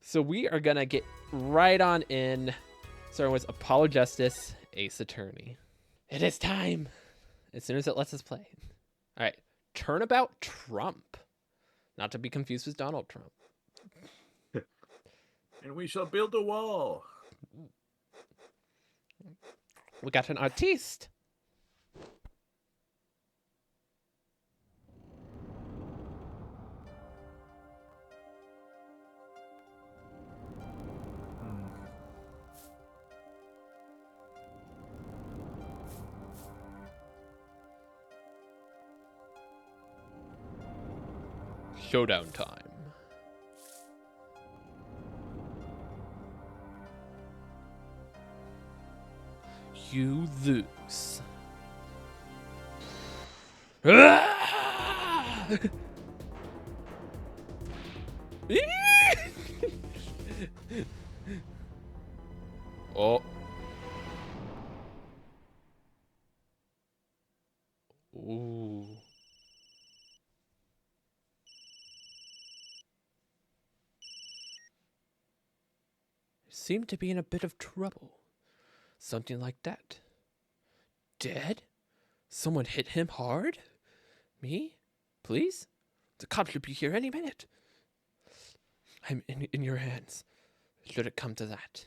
So we are gonna get right on in, starting with Apollo Justice, Ace Attorney. It is time. As soon as it lets us play. All right, Turnabout Trump, not to be confused with Donald Trump. And we shall build a wall. We got an artiste. Showdown time. You lose. Oh. Ooh. Seemed to be in a bit of trouble. Something like that. Dead? Someone hit him hard? Me? Please? The cops should be here any minute. I'm in your hands. Should it come to that.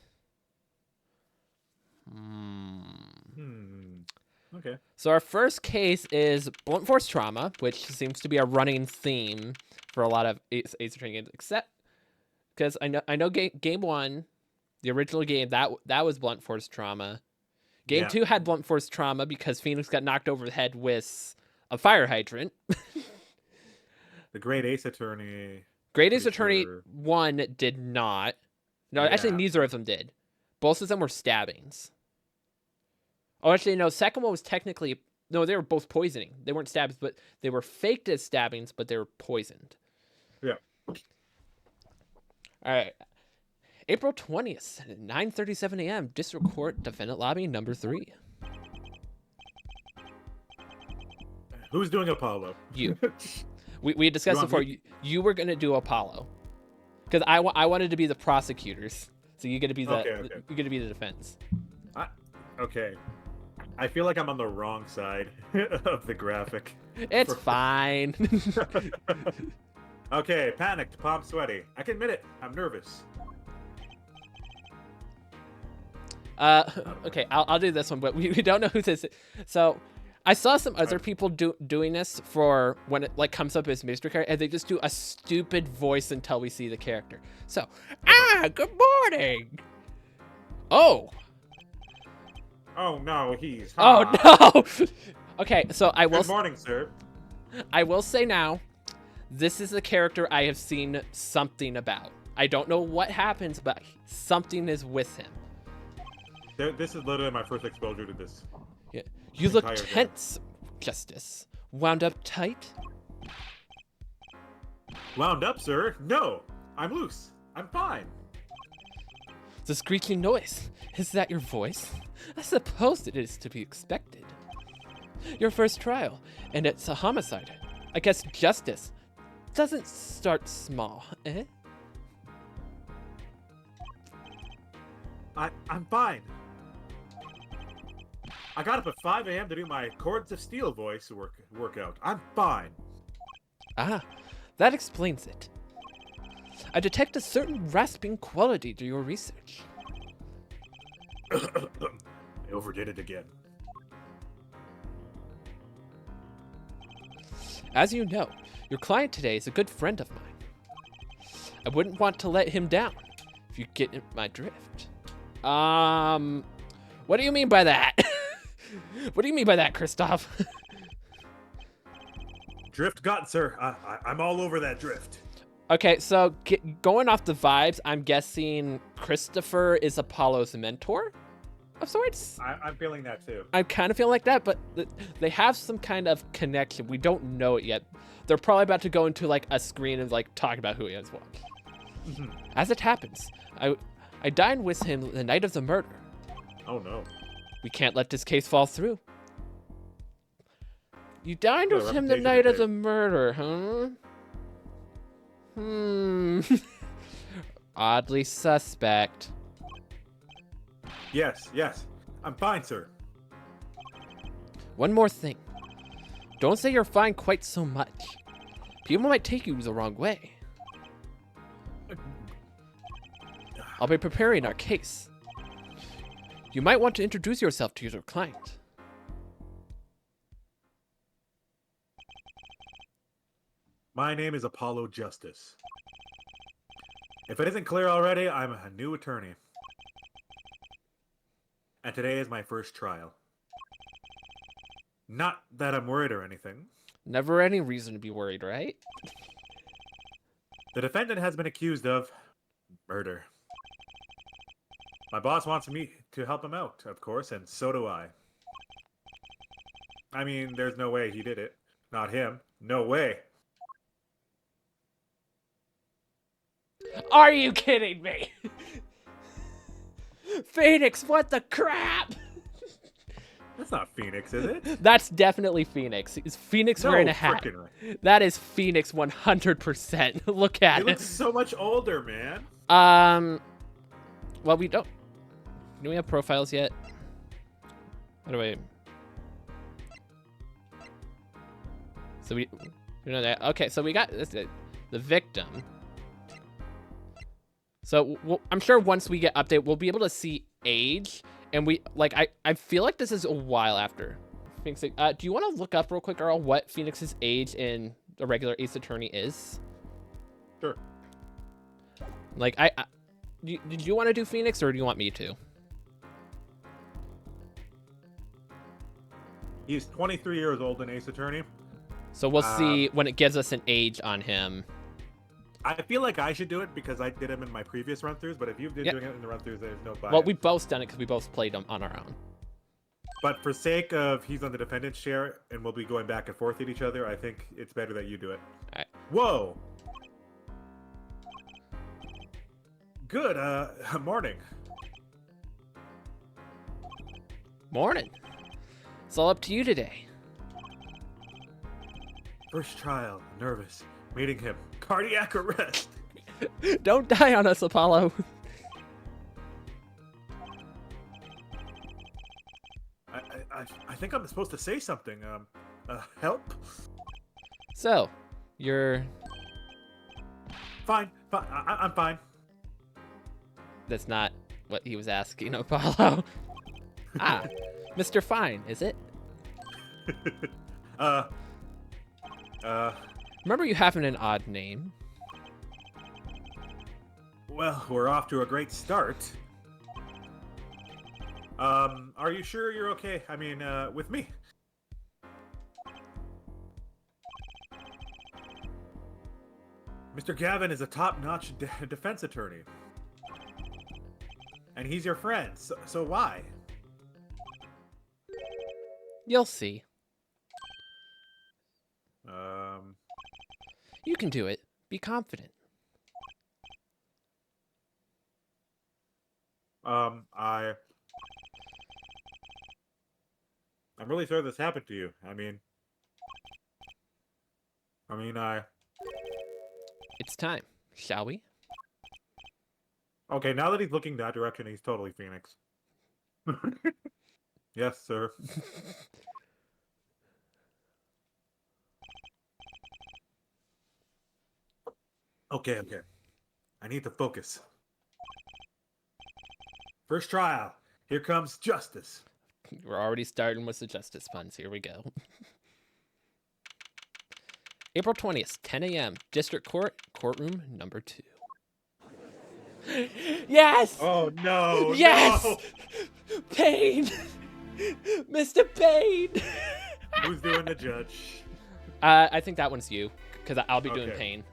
Okay. So our first case is blunt force trauma, which seems to be a running theme for a lot of Ace Attorney games, except because I know game 1, the original game, that was blunt force trauma. Game 2 had blunt force trauma because Phoenix got knocked over the head with a fire hydrant. The Great Ace Attorney. Great Ace Attorney 1 did not. No, actually neither of them did. Both of them were stabbings. Oh, actually, no. Second one was technically... No, they were both poisoning. They weren't stabs, but they were faked as stabbings, but they were poisoned. Yeah. All right. April 20th, 9:37 a.m. District Court, Defendant Lobby, number 3. Who's doing Apollo? You. We had discussed before. You were going to do Apollo. Because I wanted to be the prosecutors. So you're going to be the you're going to be the defense. Okay. I feel like I'm on the wrong side of the graphic. It's fine. Okay, panicked, palm sweaty. I can admit it. I'm nervous. Okay, I'll do this one, but we don't know who this is. So I saw some other people doing this for when it like comes up as mystery character, and they just do a stupid voice until we see the character. So, good morning. Oh no, he's. Oh no. Okay, so I will. Good morning, sir. I will say now, this is a character I have seen something about. I don't know what happens, but something is with him. This is literally my first exposure to this. Yeah. You look tense, Justice. Wound up tight? Wound up, sir? No, I'm loose. I'm fine. The screeching noise. Is that your voice? I suppose it is to be expected. Your first trial, and it's a homicide. I guess justice doesn't start small, eh? I'm fine. I got up at 5 a.m. to do my Chords of Steel voice workout. I'm fine. Ah, that explains it. I detect a certain rasping quality to your research. I overdid it again. As you know, your client today is a good friend of mine. I wouldn't want to let him down, if you get my drift. What do you mean by that? What do you mean by that, Christoph? Drift gotten, sir. I'm all over that drift. Okay, so going off the vibes, I'm guessing Christopher is Apollo's mentor of sorts? I'm feeling that too. I'm kind of feeling like that, but they have some kind of connection. We don't know it yet. They're probably about to go into like a screen and like talk about who he is. As it happens, I dined with him the night of the murder. Oh no. We can't let this case fall through. You dined with him the night of the murder, huh? Oddly suspect. Yes, yes. I'm fine, sir. One more thing. Don't say you're fine quite so much. People might take you the wrong way. I'll be preparing our case. You might want to introduce yourself to your client. My name is Apollo Justice. If it isn't clear already, I'm a new attorney. And today is my first trial. Not that I'm worried or anything. Never any reason to be worried, right? The defendant has been accused of murder. My boss wants me to help him out, of course, and so do I. I mean, there's no way he did it. Not him. No way. Are you kidding me? Phoenix, what the crap? That's not Phoenix, is it? That's definitely Phoenix. Is Phoenix No wearing a hat? frickin' way. That is Phoenix 100%. Look at He it. looks so much older, man. Well, we don't. Do we have profiles yet? How do I? So we know that. Okay, so we got this, the victim. So I'm sure once we get update, we'll be able to see age, and I feel like this is a while after. Phoenix, do you want to look up real quick, Earl, what Phoenix's age in the regular Ace Attorney is? Sure. Like did you want to do Phoenix, or do you want me to? He's 23 years old in Ace Attorney. So we'll see when it gives us an age on him. I feel like I should do it because I did him in my previous run-throughs, but if you've been doing it in the run-throughs, there's no bias. Well, we've both done it because we both played them on our own. But for sake of he's on the defendant's chair and we'll be going back and forth at each other, I think it's better that you do it. All right. Whoa! Good, morning. Morning. It's all up to you today. First trial, nervous. Meeting him. Cardiac arrest. Don't die on us, Apollo. I think I'm supposed to say something. Help? So, you're... Fine. I'm fine. That's not what he was asking, Apollo. Mr. Fine, is it? Remember you having an odd name. Well, we're off to a great start. Are you sure you're okay? I mean, with me? Mr. Gavin is a top-notch defense attorney. And he's your friend, so why? You'll see. Um... You can do it. Be confident. I'm really sorry this happened to you. I mean, It's time, shall we? Okay, now that he's looking that direction, he's totally Phoenix. Yes, sir. Okay. I need to focus. First trial. Here comes justice. We're already starting with the justice puns. Here we go. April 20th, 10 a.m. District Court, courtroom number 2. Yes! Oh, no. Yes! No! Payne! Mr. Payne! Who's doing the judge? I think that one's you, because I'll be doing Okay. Payne.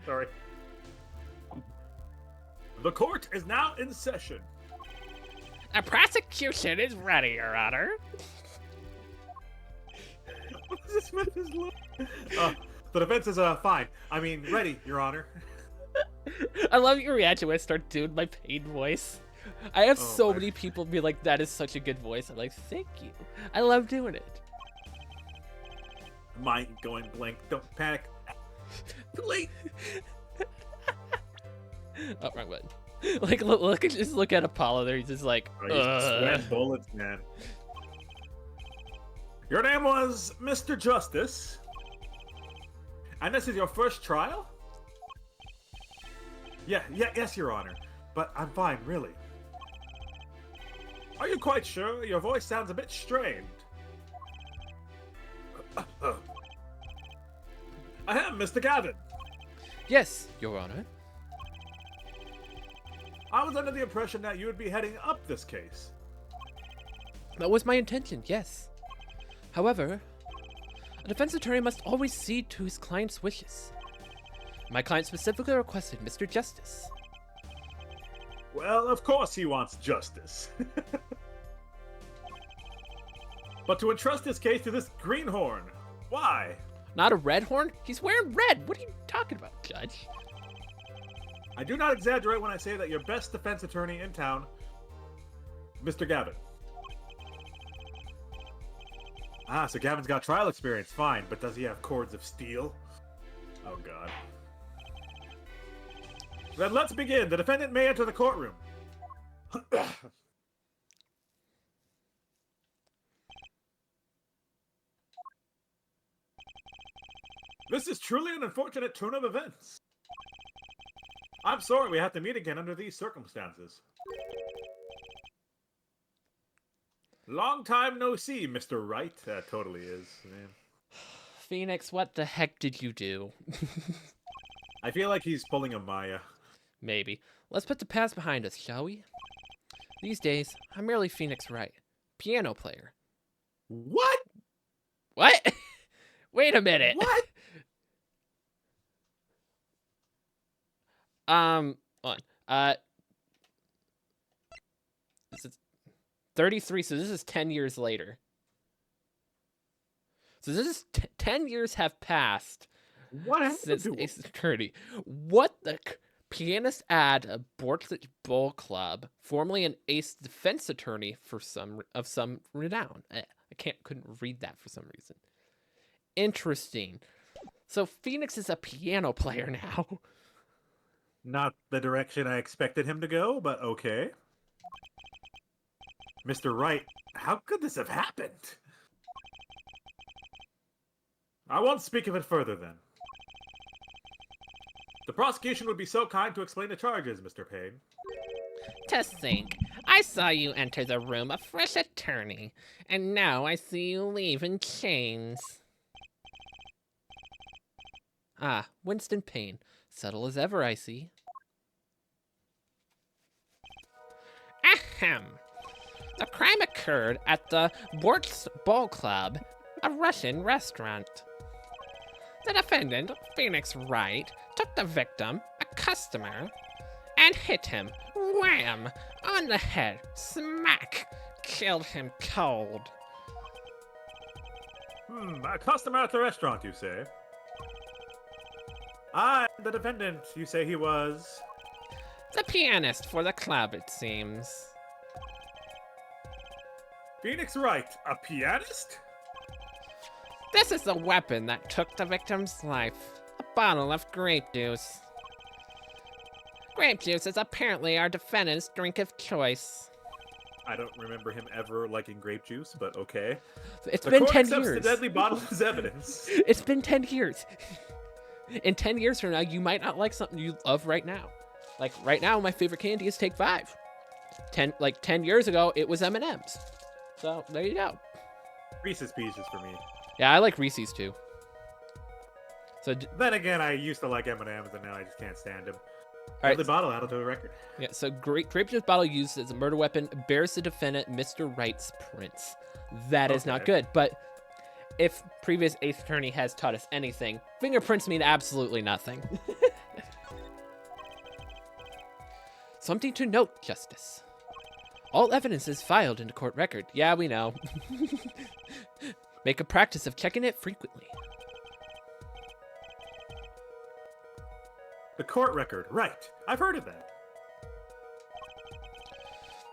Sorry. The court is now in session. The prosecution is ready, Your Honor. What is this with his look? The defense is fine. I mean, ready, Your Honor. I love your reaction when I start doing my Payne voice. I have so my- many people be like, that is such a good voice. I'm like, thank you. I love doing it. Mind going blank. Don't panic. Too late. Oh, wrong button. Like, look, just look at Apollo there. He's just like, Oh, he's sweating bullets, man. Your name was Mr. Justice. And this is your first trial? Yes, Your Honor. But I'm fine, really. Are you quite sure? Your voice sounds a bit strained. I am Mr. Gavin. Yes, Your Honor. I was under the impression that you would be heading up this case. That was my intention, yes. However, a defense attorney must always cede to his client's wishes. My client specifically requested Mr. Justice. Well, of course he wants justice. But to entrust this case to this greenhorn, why? Not a red horn? He's wearing red. What are you talking about, Judge? I do not exaggerate when I say that your best defense attorney in town, Mr. Gavin. Ah, so Gavin's got trial experience, fine, but does he have cords of steel? Oh, God. Then let's begin. The defendant may enter the courtroom. This is truly an unfortunate turn of events. I'm sorry we have to meet again under these circumstances. Long time no see, Mr. Wright. That totally is, man. Phoenix, what the heck did you do? I feel like he's pulling a Maya. Maybe. Let's put the past behind us, shall we? These days, I'm merely Phoenix Wright, piano player. What? What? Wait a minute. What? Hold on. This is 33, so this is 10 years later. So this is 10 years have passed What since happened to Ace Attorney. What the pianist at a Bortlet Bowl Club, formerly an Ace defense attorney for some renown. I couldn't read that for some reason. Interesting. So Phoenix is a piano player now. Not the direction I expected him to go, but okay. Mr. Wright, how could this have happened? I won't speak of it further, then. The prosecution would be so kind to explain the charges, Mr. Payne. To think, I saw you enter the room a fresh attorney, and now I see you leave in chains. Ah, Winston Payne. Subtle as ever, I see. Ahem. The crime occurred at the Bort's Ball Club, a Russian restaurant. The defendant, Phoenix Wright, took the victim, a customer, and hit him, wham, on the head, smack, killed him cold. A customer at the restaurant, you say? Ah, the defendant, you say he was? The pianist for the club, it seems. Phoenix Wright, a pianist? This is the weapon that took the victim's life, a bottle of grape juice. Grape juice is apparently our defendant's drink of choice. I don't remember him ever liking grape juice, but okay. It's The been court 10 accepts years. the deadly bottle as evidence. It's been 10 years. In 10 years from now, you might not like something you love right now. Like right now, my favorite candy is Take 5. 10 years ago, it was M&M's. So there you go. Reese's Pieces for me. Yeah, I like Reese's too. So Then again, I used to like M&M's, and now I just can't stand them. right. The bottle out of the record. Yeah, so grape juice bottle used as a murder weapon bears the defendant Mr. Wright's prints. That is not Okay. good. But if previous Ace Attorney has taught us anything, fingerprints mean absolutely nothing. Something to note, Justice. All evidence is filed into court record. Yeah, we know. Make a practice of checking it frequently. The court record, right. I've heard of that.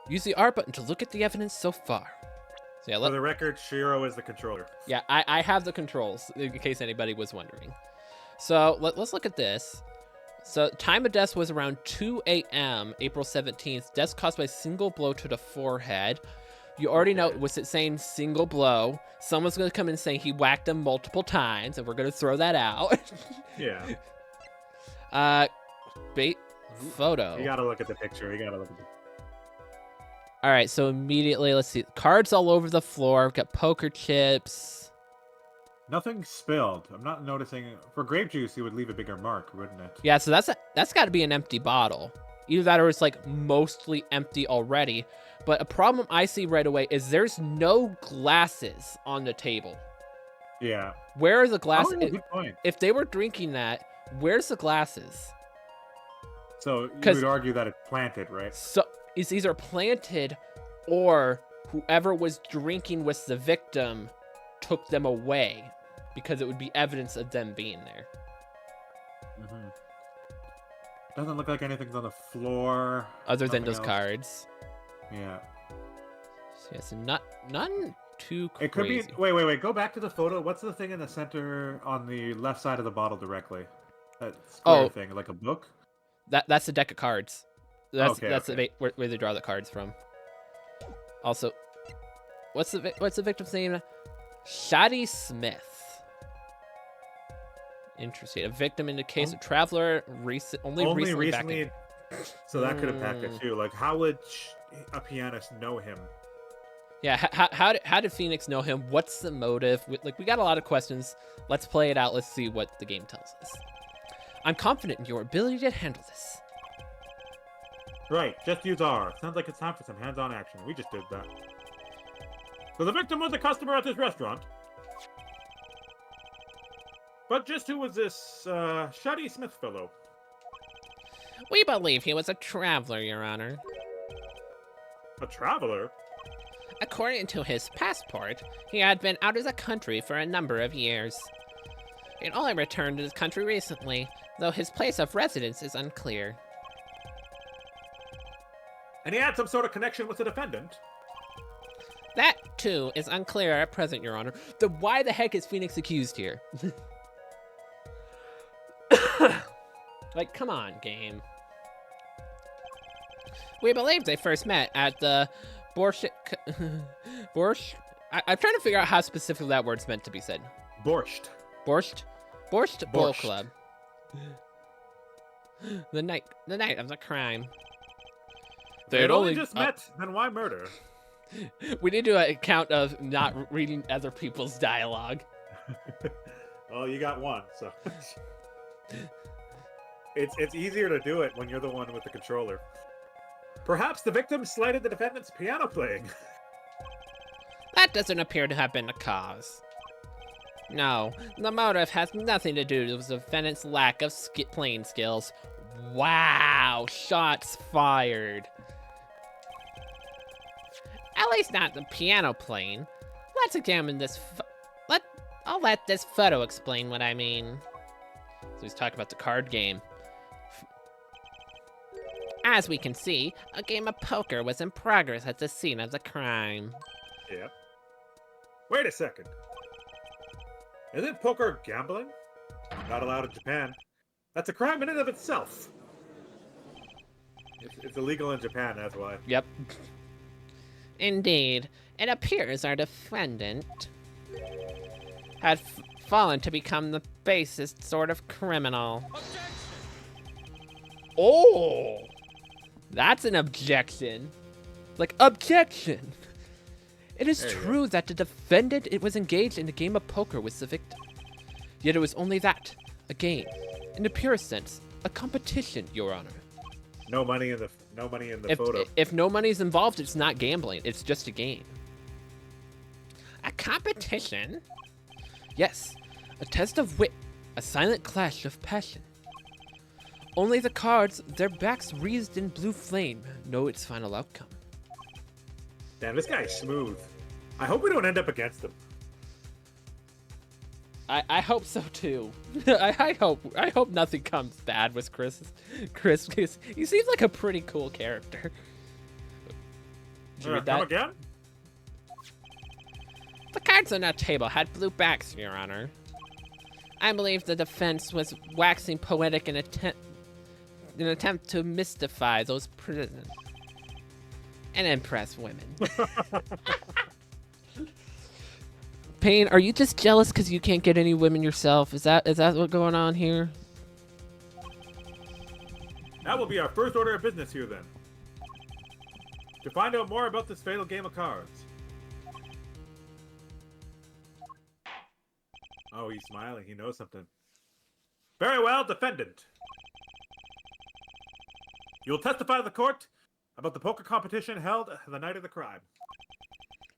Use the R button to look at the evidence so far. So yeah, For the record, Shiro is the controller. yeah, I have the controls, in case anybody was wondering. So let's look at this. So time of death was around 2 a.m. April 17th. Death caused by a single blow to the forehead. You already know, was it saying single blow? Someone's going to come in saying he whacked him multiple times, and we're going to throw that out. Yeah. Photo. You gotta look at the picture. All right, so immediately, let's see. Cards all over the floor. We've got poker chips. Nothing spilled. I'm not noticing. For grape juice, it would leave a bigger mark, wouldn't it? Yeah, so that's got to be an empty bottle. Either that or it's like mostly empty already. But a problem I see right away is there's no glasses on the table. Yeah. Where are the glasses? Oh, good point. If they were drinking that, where's the glasses? So you would argue that it's planted, right? So it's either planted or whoever was drinking with the victim took them away because it would be evidence of them being there. Mm-hmm. Doesn't look like anything's on the floor. Other than Nothing those else. cards. Yeah. So yes, none too crazy. It could be. Wait. Go back to the photo. What's the thing in the center on the left side of the bottle directly? That square thing, like a book? That's the deck of cards. That's okay. where they draw the cards from. Also, what's the victim's name? Shadi Smith. Interesting. A victim in the case of Traveler only recently. So that could impact it too. Like, how would a pianist know him? Yeah. How did Phoenix know him? What's the motive? We got a lot of questions. Let's play it out. Let's see what the game tells us. I'm confident in your ability to handle this. Right. Just use R. Sounds like it's time for some hands-on action. We just did that. So the victim was a customer at this restaurant. But just who was this Shadi Smith fellow? We believe he was a traveler, Your Honor. A traveler? According to his passport, he had been out of the country for a number of years. He only returned to his country recently, though his place of residence is unclear. And he had some sort of connection with the defendant? That, too, is unclear at present, Your Honor. Then why the heck is Phoenix accused here? Like, come on, game. We believe they first met at the I'm trying to figure out how specifically that word's meant to be said. Borscht Bowl Club. the night of the crime. They'd only just met, then why murder? We need to do a count of not reading other people's dialogue. Well, you got one, so it's easier to do it when you're the one with the controller. Perhaps the victim slighted the defendant's piano playing. That doesn't appear to have been the cause. No, the motive has nothing to do with the defendant's lack of playing skills. Wow, shots fired. At least not the piano playing. Let's examine this. I'll let this photo explain what I mean. So he's talking about the card game. As we can see, a game of poker was in progress at the scene of the crime. Yep. Wait a second. Isn't poker gambling? Not allowed in Japan. That's a crime in and of itself. It's illegal in Japan, that's why. Yep. Indeed, it appears our defendant had fallen to become the basest sort of criminal. Oh! That's an objection. Like, objection! It is true that the defendant was engaged in a game of poker with the victim. Yet it was only that, a game. In the purest sense, a competition, Your Honor. No money in the photo. If no money's involved, it's not gambling. It's just a game. A competition? Yes, a test of wit, a silent clash of passion. Only the cards, their backs wreathed in blue flame, know its final outcome. Damn, this guy's smooth. I hope we don't end up against him. I hope so too. I hope nothing comes bad with Chris, because he seems like a pretty cool character. Did you read that? Come again? The cards on that table had blue backs, Your Honor. I believe the defense was waxing poetic in attempt an attempt to mystify those prisons and impress women. Payne, are you just jealous because you can't get any women yourself? Is that what's going on here? That will be our first order of business here, then. To find out more about this fatal game of cards. Oh, he's smiling. He knows something. Very well, defendant. You will testify to the court about the poker competition held the night of the crime.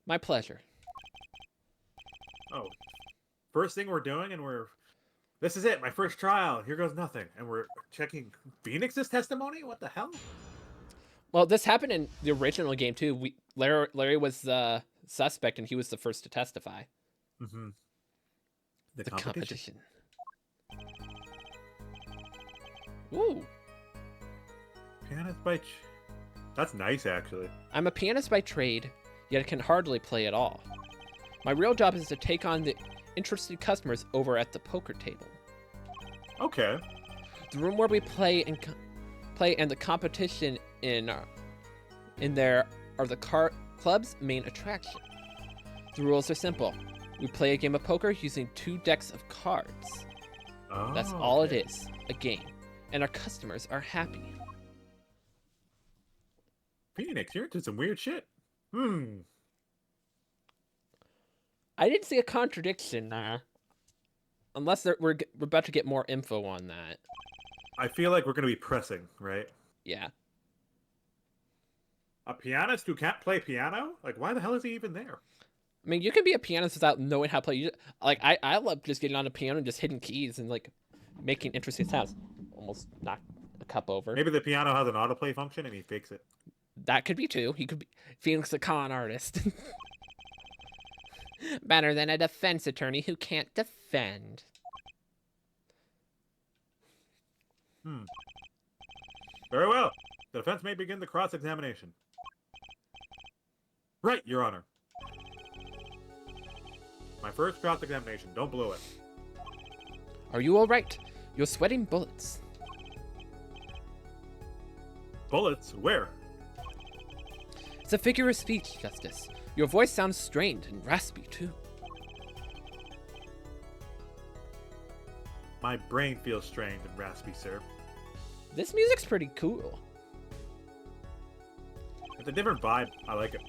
My pleasure. Oh, first thing we're doing, and this is it, my first trial. Here goes nothing. And we're checking Phoenix's testimony? What the hell? Well, this happened in the original game, too. Larry was the suspect, and he was the first to testify. Mm-hmm. The competition. Ooh. Pianist by... That's nice, actually. I'm a pianist by trade, yet I can hardly play at all. My real job is to take on the interested customers over at the poker table. Okay. The room where we play and the competition in there are the club's main attraction. The rules are simple. We play a game of poker using 2 decks of cards. Oh, That's all it is, a game. And our customers are happy. Phoenix, you're into some weird shit. I didn't see a contradiction there. Unless we're about to get more info on that. I feel like we're going to be pressing, right? Yeah. A pianist who can't play piano? Like, why the hell is he even there? I mean, you can be a pianist without knowing how to play. I love just getting on a piano and just hitting keys and, like, making interesting sounds. Almost knocked a cup over. Maybe the piano has an autoplay function and he fakes it. That could be, too. He could be Phoenix the con artist. Better than a defense attorney who can't defend. Very well. The defense may begin the cross-examination. Right, Your Honor. My first cross-examination. Don't blow it. Are you all right? You're sweating bullets. Bullets? Where? It's a figure of speech, Justice. Your voice sounds strained and raspy, too. My brain feels strained and raspy, sir. This music's pretty cool. It's a different vibe. I like it.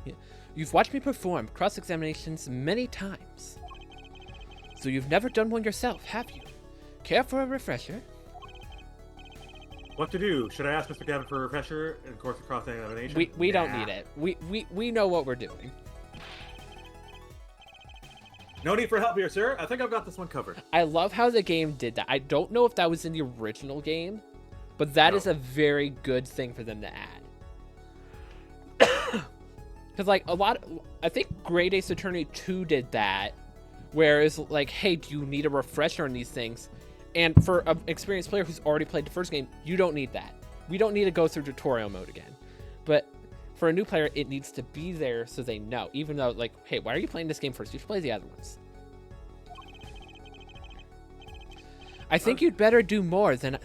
Yeah. You've watched me perform cross-examinations many times. So you've never done one yourself, have you? Care for a refresher? What to do? Should I ask Mr. Gavin for a refresher in course of cross-examination? We don't need it. We know what we're doing. No need for help here, sir. I think I've got this one covered. I love how the game did that. I don't know if that was in the original game, but that is a very good thing for them to add. Because, like, I think Great Ace Attorney 2 did that, where it's like, hey, do you need a refresher on these things? And for an experienced player who's already played the first game, you don't need that. We don't need to go through tutorial mode again. But for a new player, it needs to be there so they know. Even though, like, hey, why are you playing this game first? You should play the other ones. I think you'd better do more than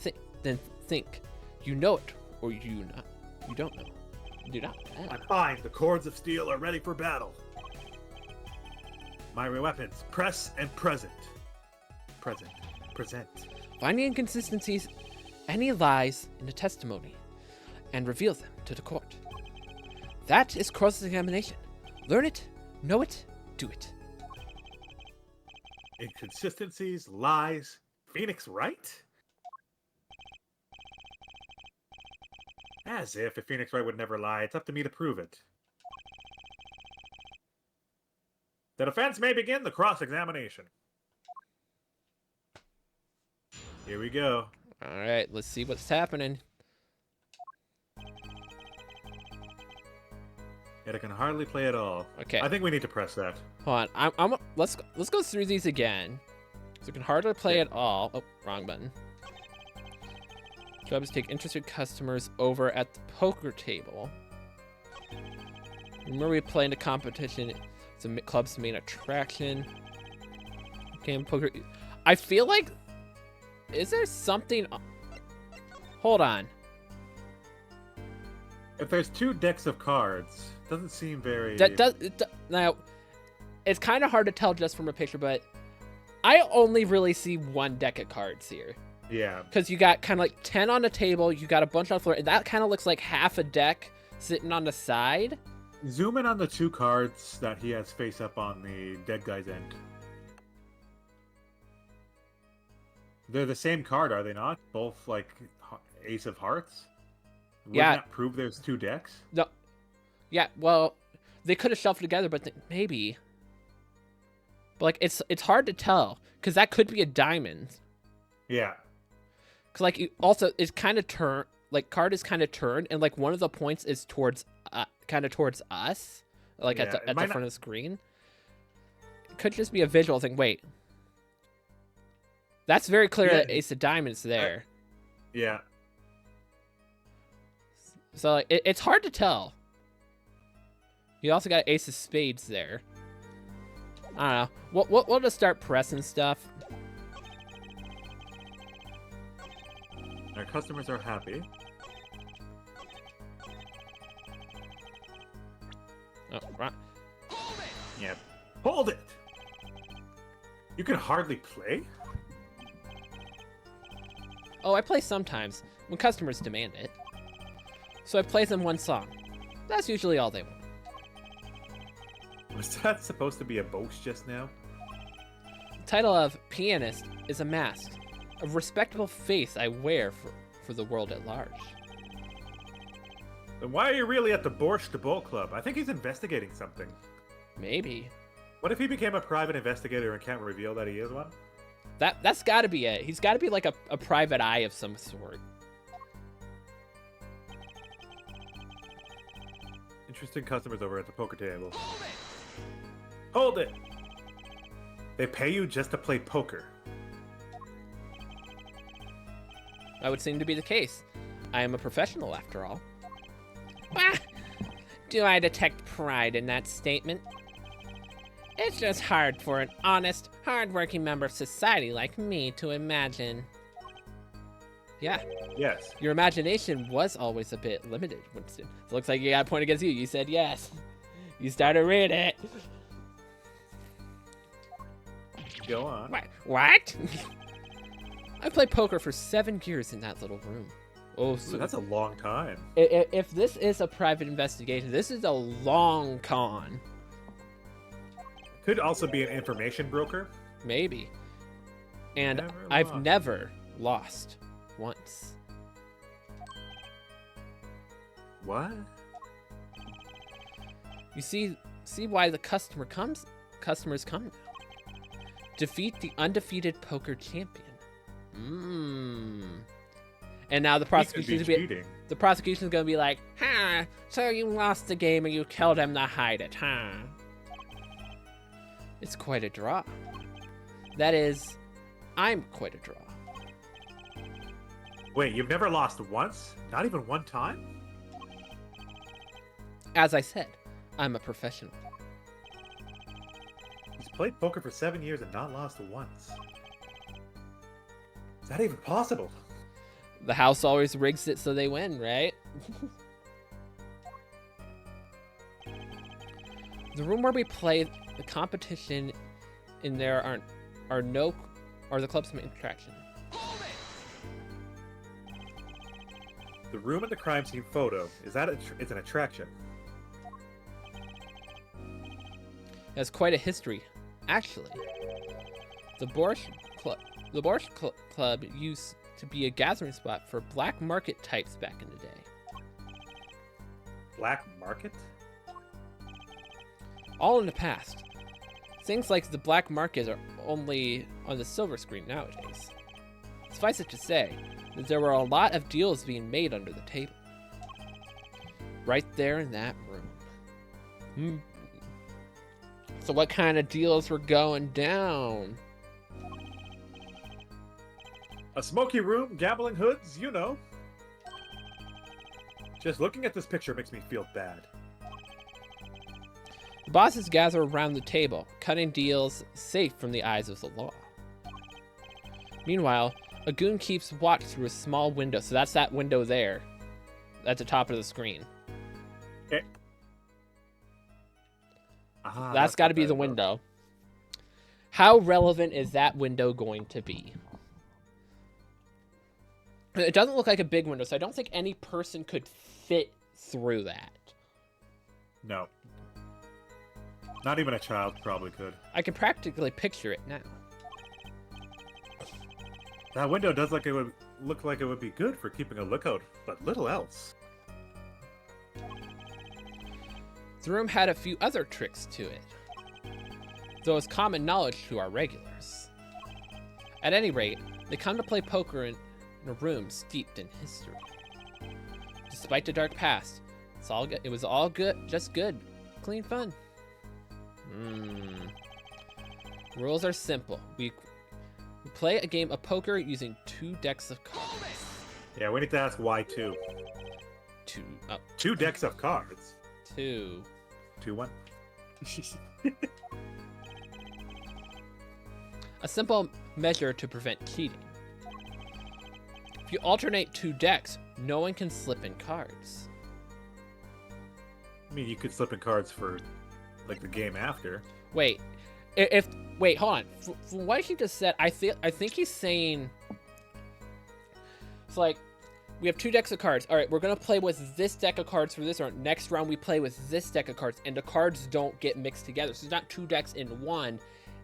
think. You know it, or you don't know. You do not. I'm fine. The cords of steel are ready for battle. My weapons, press and present. Present. Present. Find the inconsistencies, any lies in the testimony, and reveal them to the court. That is cross-examination. Learn it, know it, do it. Inconsistencies, lies. Phoenix right? As if Phoenix Wright would never lie. It's up to me to prove it. The defense may begin the cross-examination. Here we go. All right, let's see what's happening. Yet I can hardly play at all. Okay. I think we need to press that. Hold on. Let's go through these again. So I can hardly play at all. Oh, wrong button. Job is to take interested customers over at the poker table. Remember we play in the competition. It's the club's main attraction. Game poker. I feel like, is there something? Hold on. If there's 2 decks of cards, doesn't seem very... Now, it's kind of hard to tell just from a picture, but I only really see 1 deck of cards here. Yeah. Because you got kind of like 10 on the table, you got a bunch on the floor, and that kind of looks like half a deck sitting on the side. Zoom in on the 2 cards that he has face up on the dead guy's end. They're the same card, are they not? Both, like, Ace of Hearts? Wouldn't that prove there's 2 decks? No. Yeah, well, they could have shuffled together, but maybe. But, like, it's hard to tell, because that could be a diamond. Yeah. Because, like, also, it's kind of turned, like, card is kind of turned, and, like, one of the points is towards, kind of towards us, like, at the front of the screen. It could just be a visual thing. Wait. That's very clear that Ace of Diamonds there. Yeah. So, like, it's hard to tell. You also got Ace of Spades there. I don't know. We'll just start pressing stuff. Our customers are happy. Oh, right. Yeah. Hold it! You can hardly play? Oh, I play sometimes, when customers demand it. So I play them 1 song. That's usually all they want. Was that supposed to be a boast just now? The title of Pianist is a mask, a respectable face I wear for the world at large. Then why are you really at the Borscht de Bowl Club? I think he's investigating something. Maybe. What if he became a private investigator and can't reveal that he is one? That's gotta be it. He's gotta be like a private eye of some sort. Interesting customers over at the poker table. Hold it! They pay you just to play poker. That would seem to be the case. I am a professional, after all. Ah, do I detect pride in that statement? It's just hard for an honest, hard-working member of society like me to imagine. Yeah. Yes. Your imagination was always a bit limited, Winston. It looks like you got a point against you. You said yes. You started reading it. Go on. What? I played poker for 7 years in that little room. Oh, so that's a long time. If this is a private investigation, this is a long con. Could also be an information broker. Maybe. And I've never lost once. What? You see why the customers come now. Defeat the undefeated poker champion. And now the prosecution's gonna be like, huh, so you lost the game and you killed him to hide it, huh? It's quite a draw. That is, I'm quite a draw. Wait, you've never lost once? Not even 1 time? As I said, I'm a professional. He's played poker for 7 years and not lost once. Is that even possible? The house always rigs it so they win, right? The room where we play the competition in there are the club's main attraction. The room in the crime scene photo, it's an attraction. It has quite a history, actually. The Borscht Club used to be a gathering spot for black market types back in the day. Black market? All in the past. Things like the black market are only on the silver screen nowadays. Suffice it to say that there were a lot of deals being made under the table. Right there in that room. So what kind of deals were going down? A smoky room, gambling hoods, you know. Just looking at this picture makes me feel bad. The bosses gather around the table, cutting deals safe from the eyes of the law. Meanwhile, A goon keeps watch through a small window. So that's that window there. At the top of the screen. Okay. Aha, That's got to what be that the is. window. How relevant is that window going to be? It doesn't look like a big window, so I don't think any person could fit through that. No. Not even a child probably could. I can practically picture it now. That window does look like it would be good for keeping a lookout, but little else. The room had a few other tricks to it, though it's common knowledge to our regulars. At any rate, they come to play poker in a room steeped in history. Despite the dark past, it was all good, just good, clean fun. Rules are simple. We play a game of poker using 2 decks of cards. Yeah, we need to ask why 2. 2 decks of cards. 2. 2-1. A simple measure to prevent cheating. If you alternate 2 decks, no one can slip in cards. I mean, you could slip in cards for, like, the game after. Wait, wait, hold on. From what he just said, I think he's saying it's like we have 2 decks of cards. All right, we're gonna play with this deck of cards for this round. Next round, we play with this deck of cards, and the cards don't get mixed together. So it's not 2 decks in one;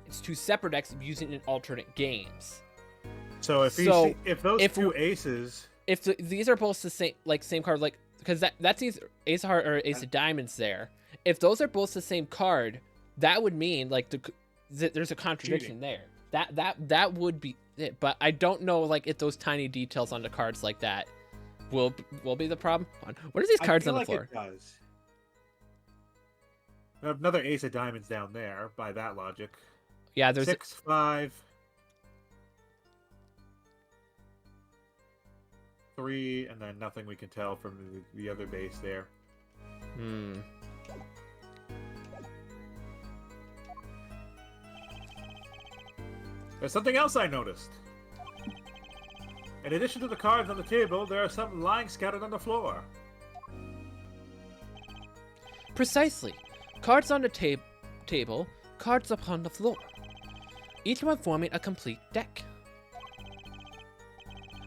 it's 2 separate decks using in alternate games. So if those 2 aces, these are both the same card, like because that's either ace of heart or ace of diamonds there. If those are both the same card, that would mean like there's a contradiction there. That would be it. But I don't know like if those tiny details on the cards like that will be the problem. What are these cards on the floor? It does. We have another ace of diamonds down there. By that logic. Yeah, there's 6, 5, 3, and then nothing we can tell from the other base there. There's something else I noticed. In addition to the cards on the table, there are some lying scattered on the floor. Precisely. Cards on the table, cards upon the floor. Each one forming a complete deck.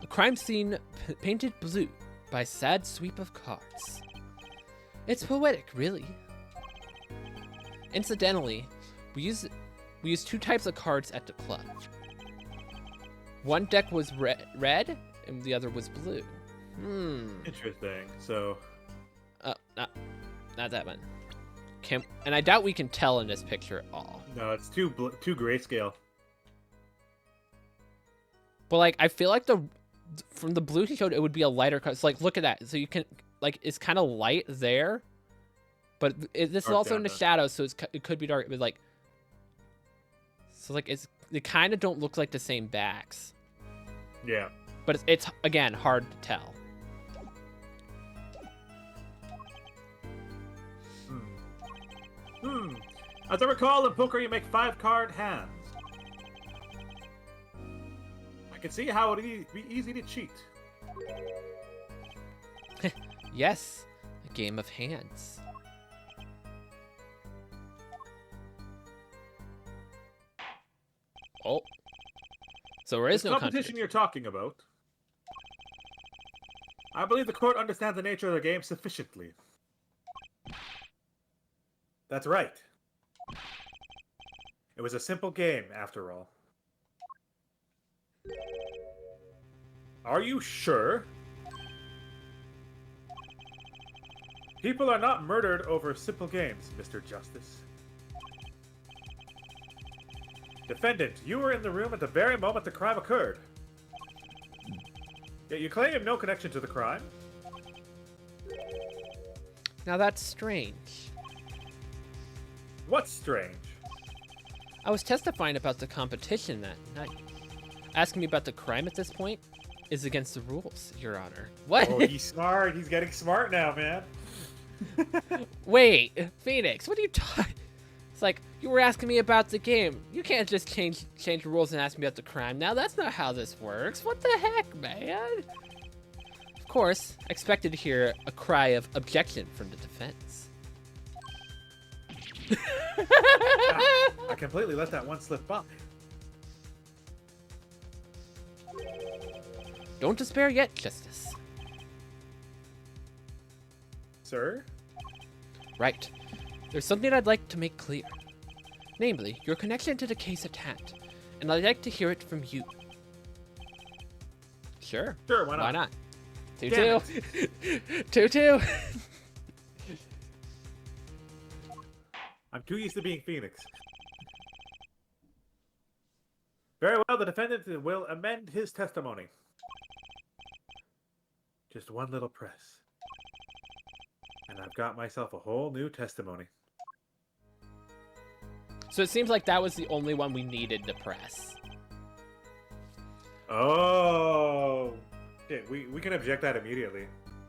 A crime scene painted blue by a sad sweep of cards. It's poetic, really. Incidentally, we use 2 types of cards at the club. One deck was red, and the other was blue. Interesting. So, not that one. And I doubt we can tell in this picture at all. no, it's too grayscale. But like, I feel like from the blue he showed, it would be a lighter color. So like, look at that. So you can like, it's kind of light there, but this is Dark also down in the there. shadows, so it could be dark. But like, so like they kind of don't look like the same backs. Yeah. But it's again hard to tell. As I recall, in poker you make 5-card hands. I can see how it'd be easy to cheat. Yes, a game of hands. Oh. So there is The no competition contradiction. you're talking about. I believe the court understands the nature of the game sufficiently. That's right. It was a simple game, after all. Are you sure? People are not murdered over simple games, Mr. Justice. Defendant, you were in the room at the very moment the crime occurred. Yet you claim no connection to the crime. Now that's strange. What's strange? I was testifying about the competition that night. Asking me about the crime at this point is against the rules, Your Honor. What? Oh, he's smart. He's getting smart now, man. Wait, Phoenix, what are you talking? It's like, you were asking me about the game. You can't just change the rules and ask me about the crime. Now that's not how this works. What the heck, man? Of course, I expected to hear a cry of objection from the defense. I completely let that one slip by. Don't despair yet, Justice. Sir? Right. There's something I'd like to make clear. Namely, your connection to the case at hand. And I'd like to hear it from you. Sure. Sure, why not? Why not? Damn 2-2. 2-2. I'm too used to being Phoenix. Very well, the defendant will amend his testimony. Just one little press. And I've got myself a whole new testimony. So it seems like that was the only one we needed to press. Oh! Shit, we can object that immediately.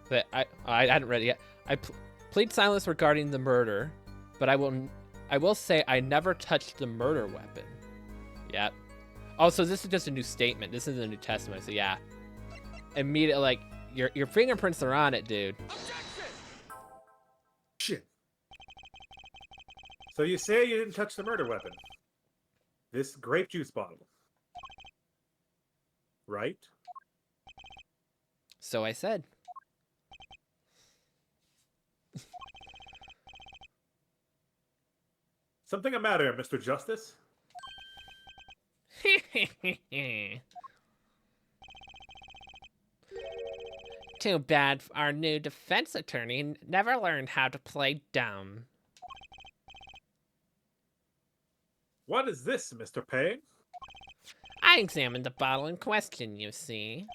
But I hadn't read it yet. I plead silence regarding the murder, but I will say I never touched the murder weapon. Yep. Oh, so this is just a new statement. This is a new testimony. So yeah, immediately, like your fingerprints are on it, dude. Shit. So you say you didn't touch the murder weapon? This grape juice bottle. Right? So I said. Something the matter, Mr. Justice? Too bad our new defense attorney never learned how to play dumb. What is this, Mr. Payne? I examined the bottle in question, you see,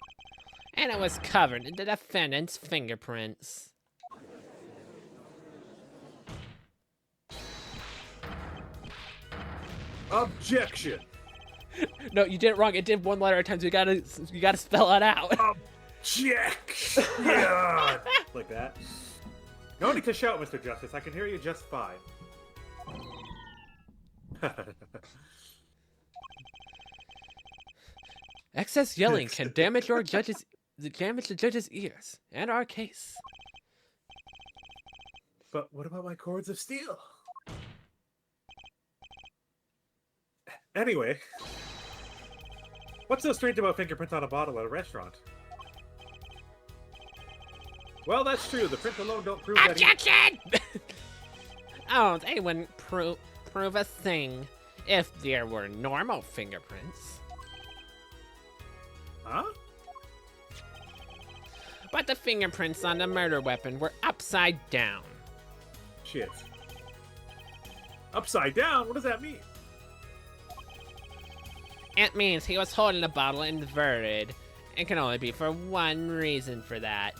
and it was covered in the defendant's fingerprints. Objection! No, you did it wrong. It did one letter at a time. So you gotta spell it out. Objection! Like that. No need to shout, Mr. Justice. I can hear you just fine. Excess yelling can damage the judge's ears and our case. But what about my cords of steel? Anyway, what's so strange about fingerprints on a bottle at a restaurant? Well, that's true. The print alone don't prove that. Objection! Oh, they wouldn't prove a thing if there were normal fingerprints. Huh? But the fingerprints on the murder weapon were upside down. Shit. Upside down? What does that mean? It means he was holding the bottle inverted. It can only be for one reason for that.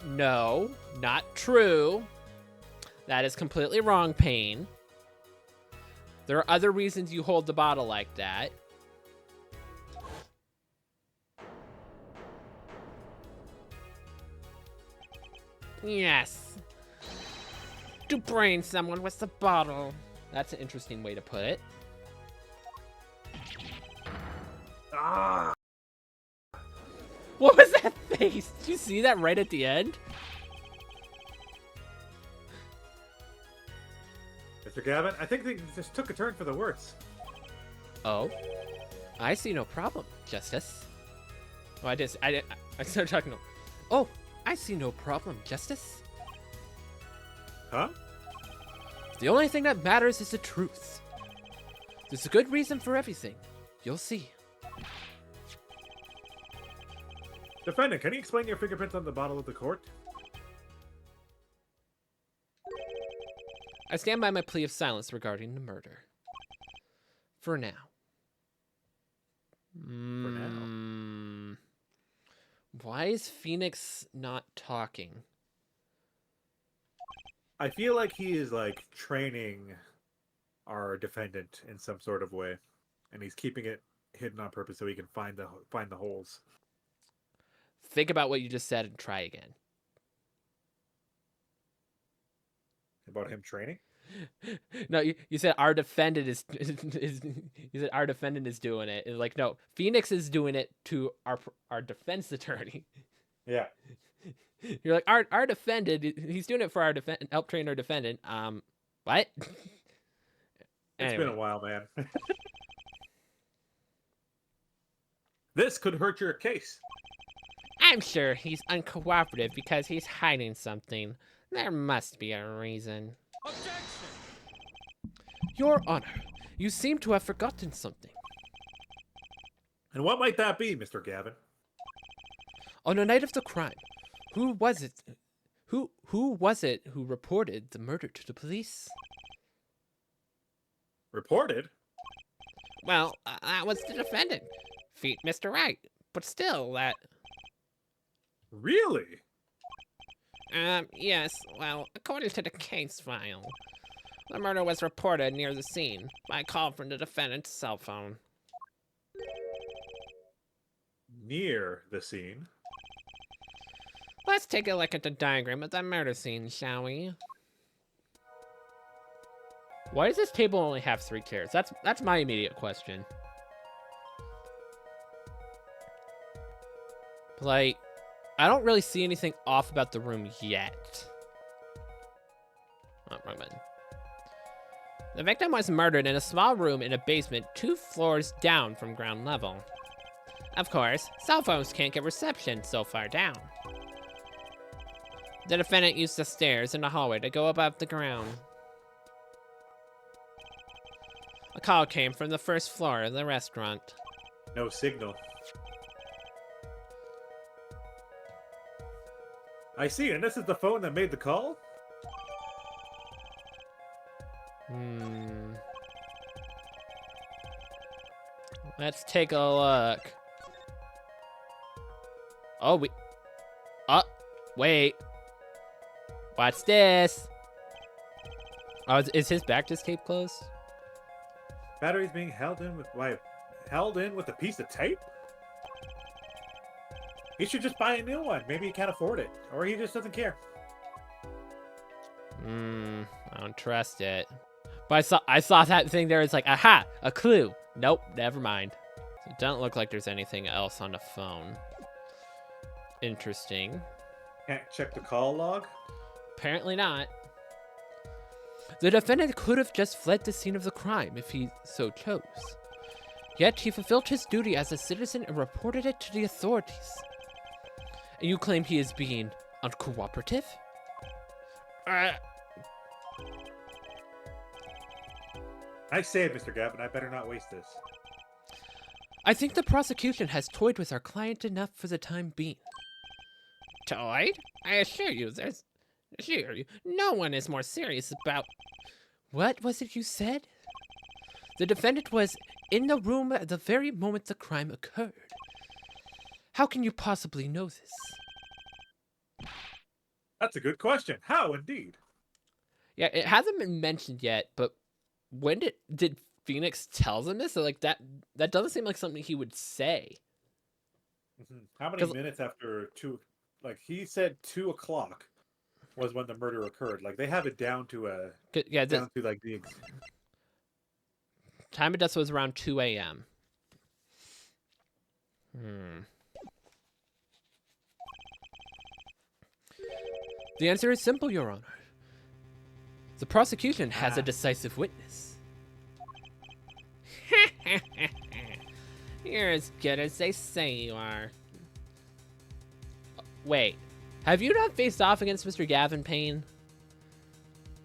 No, not true. That is completely wrong, Payne. There are other reasons you hold the bottle like that. Yes. To brain someone with the bottle. That's an interesting way to put it. Ah! What was that face? Did you see that right at the end? Mr. Gavin, I think things just took a turn for the worse. Oh, I see no problem, Justice. Oh, I started talking to. Oh, I see no problem, Justice. Huh? The only thing that matters is the truth. There's a good reason for everything. You'll see. Defendant, can you explain your fingerprints on the bottle of the court? I stand by my plea of silence regarding the murder. For now. For now. Why is Phoenix not talking? I feel like he is, like, training our defendant in some sort of way. And he's keeping it hidden on purpose so he can find the holes. Think about what you just said and try again. About him training? No, you said our defendant is you said our defendant is doing it. It's like, no, Phoenix is doing it to our defense attorney. Yeah. You're like, our defendant, he's doing it for our defendant, help train our defendant. What? It's Anyway. been a while, man. This could hurt your case. I'm sure he's uncooperative because he's hiding something. There must be a reason. Your Honor, you seem to have forgotten something. And what might that be, Mr. Gavin? On the night of the crime, who was it? Who was it who reported the murder to the police? Reported? Well, that was the defendant. Feet Mr. Right. But still, that... Really? Yes. Well, according to the case file, the murder was reported near the scene by a call from the defendant's cell phone. Near the scene? Let's take a look at the diagram of the murder scene, shall we? Why does this table only have 3 chairs? That's my immediate question. Like, I don't really see anything off about the room yet. Oh, wrong button. The victim was murdered in a small room in a basement 2 floors down from ground level. Of course, cell phones can't get reception so far down. The defendant used the stairs in the hallway to go above the ground. A call came from the first floor of the restaurant. No signal. I see, and this is the phone that made the call? Let's take a look. Oh, wait. What's this? Oh, is his back just tape closed? Battery's being held in with a piece of tape? He should just buy a new one. Maybe he can't afford it. Or he just doesn't care. I don't trust it. But I saw that thing there. It's like, aha, a clue. Nope, never mind. So it doesn't look like there's anything else on the phone. Interesting. Can't check the call log? Apparently not. The defendant could have just fled the scene of the crime if he so chose. Yet he fulfilled his duty as a citizen and reported it to the authorities. And you claim he is being uncooperative? I say, Mr. Gavin, I better not waste this. I think the prosecution has toyed with our client enough for the time being. Toyed? I assure you, no one is more serious about... What was it you said? The defendant was in the room at the very moment the crime occurred. How can you possibly know this? That's a good question. How, indeed? Yeah, it hasn't been mentioned yet, but when did Phoenix tell him this? So, like, that doesn't seem like something he would say. How many minutes after 2... Like, he said 2 o'clock was when the murder occurred. Like, they have it down to like the... Time of death was around 2 a.m. The answer is simple, Your Honor. The prosecution has a decisive witness. You're as good as they say you are. Wait, have you not faced off against Mr. Gavin Payne?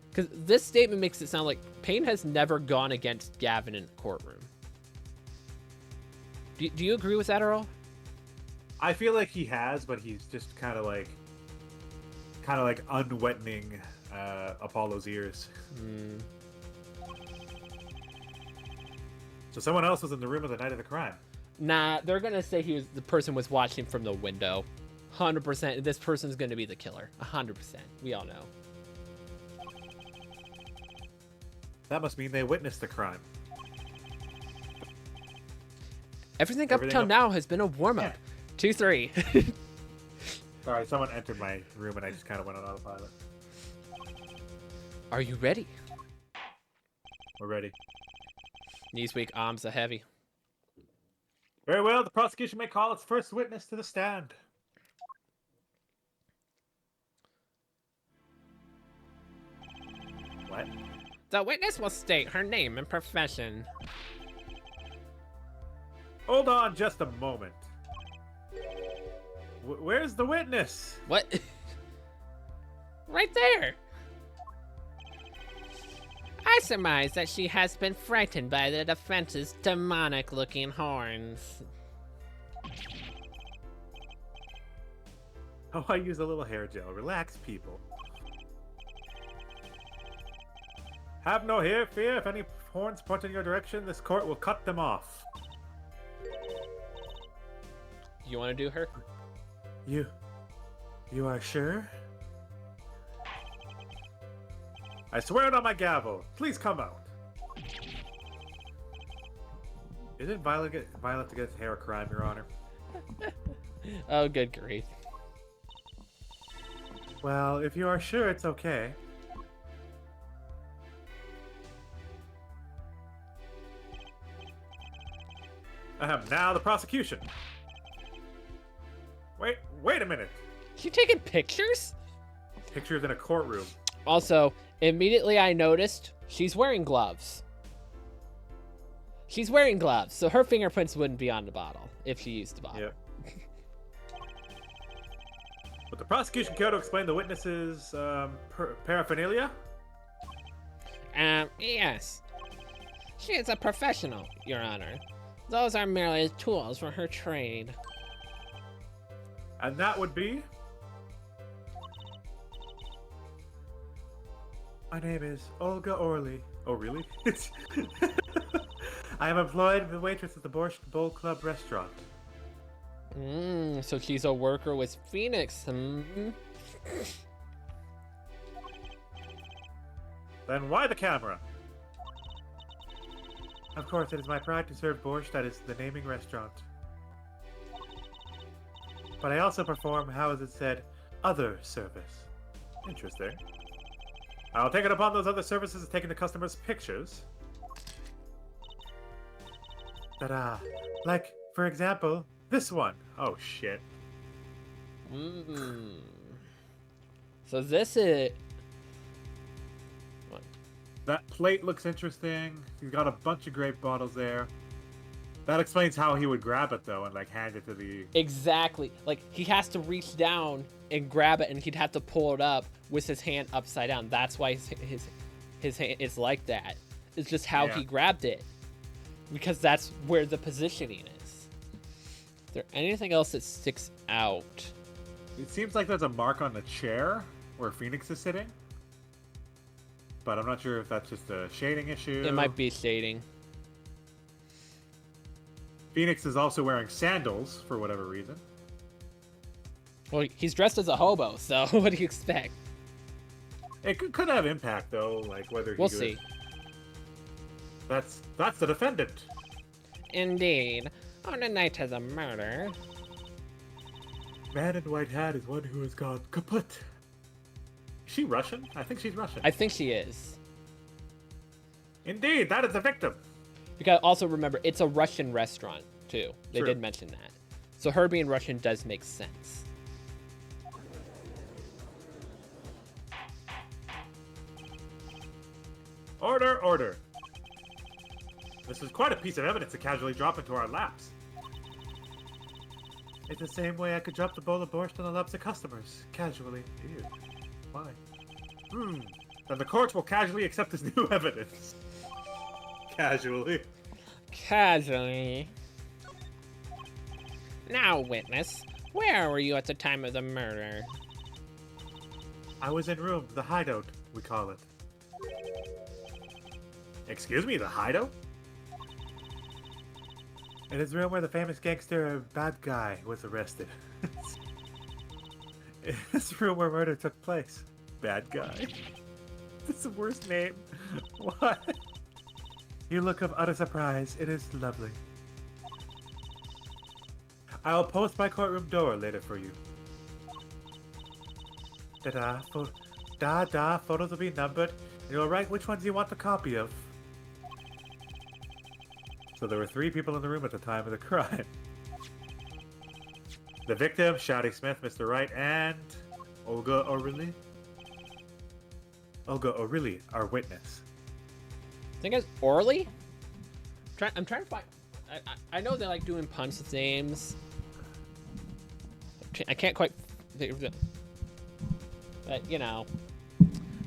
Because this statement makes it sound like Payne has never gone against Gavin in a courtroom. Do you agree with that, Earl? I feel like he has, but he's just kind of like unwetting Apollo's ears. So someone else was in the room on the night of the crime. Nah, they're gonna say the person was watching from the window. 100%. This person's gonna be the killer. 100%. We all know. That must mean they witnessed the crime. Everything up till now has been a warm-up. 2-3. Sorry, someone entered my room and I just kind of went on autopilot. Are you ready? We're ready. Knees weak, arms are heavy. Very well. The prosecution may call its first witness to the stand. What? The witness will state her name and profession. Hold on just a moment. Where's the witness? What? Right there. I surmise that she has been frightened by the defense's demonic-looking horns. Oh, I use a little hair gel. Relax, people. Have no fear. If any horns point in your direction, this court will cut them off. You want to do her? You are sure? I swear it on my gavel. Please come out. Isn't Violet to get hair a crime, Your Honor? Oh, good grief. Well, if you are sure, it's okay. Now the prosecution. Wait a minute. She taking pictures? Pictures in a courtroom. Also, immediately I noticed she's wearing gloves. She's wearing gloves, so her fingerprints wouldn't be on the bottle if she used the bottle. Yep. Would the prosecution care to explain the witness's paraphernalia? Yes. She is a professional, Your Honor. Those are merely tools for her trade. And that would be? My name is Olga Orly. Oh, really? I am employed as a waitress at the Borscht Bowl Club restaurant. So she's a worker with Phoenix. Then why the camera? Of course, it is my pride to serve borscht, that is the naming restaurant. But I also perform, how is it said, other service. Interesting. I'll take it upon those other services as taking the customers' pictures. Ta-da. Like, for example, this one. Oh, shit. So this is... What? That plate looks interesting. He's got a bunch of grape bottles there. That explains how he would grab it, though, and, like, hand it to the... Exactly. Like, he has to reach down and grab it, and he'd have to pull it up with his hand upside down. That's why his hand is like that. It's just how he grabbed it. Because that's where the positioning is. Is there anything else that sticks out? It seems like there's a mark on the chair where Phoenix is sitting. But I'm not sure if that's just a shading issue. It might be shading. Phoenix is also wearing sandals for whatever reason. Well, he's dressed as a hobo, so what do you expect? It could have impact, though, like whether he We'll see. That's the defendant. Indeed. On the night of the murder, Man in white hat is one who has gone kaput. Is she Russian? I think she's Russian. I think she is. Indeed, that is the victim. You gotta also remember, it's a Russian restaurant, too. They True. did mention that. So her being Russian does make sense. Order, order. This is quite a piece of evidence to casually drop into our laps. It's the same way I could drop the bowl of borscht on the laps of customers, casually. Ew. Why? Then the court will casually accept this new evidence. Casually. casually. Now, witness, where were you at the time of the murder? I was in room, the hideout, we call it. Excuse me, the hideout? It is room where the famous gangster Bad Guy was arrested. It's room where murder took place. Bad Guy. That's the worst name. What? You look of utter surprise. It is lovely. I'll post my courtroom door later for you. Da-da, photos will be numbered. You'll write which ones you want the copy of. So there were 3 people in the room at the time of the crime. The victim, Shouty Smith, Mr. Wright, and Olga O'Reilly. Olga O'Reilly, our witness. I think it's Orly. I'm trying to find. I know they like doing punch names. I can't quite figure it. But you know,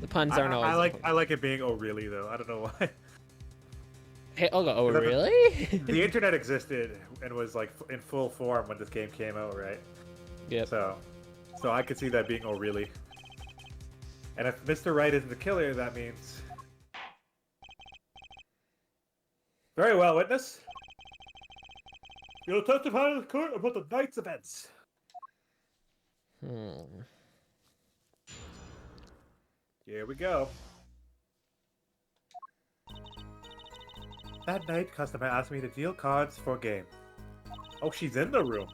the puns aren't always. I like it being O'Reilly though. I don't know why. Hey, Olga, oh really? The internet existed and was like in full form when this game came out, right? Yep. So I could see that being O'Reilly. And if Mr. Wright isn't the killer, that means. Very well, witness. You'll testify in the court about the night's events. Here we go. That night, customer asked me to deal cards for a game. Oh, she's in the room.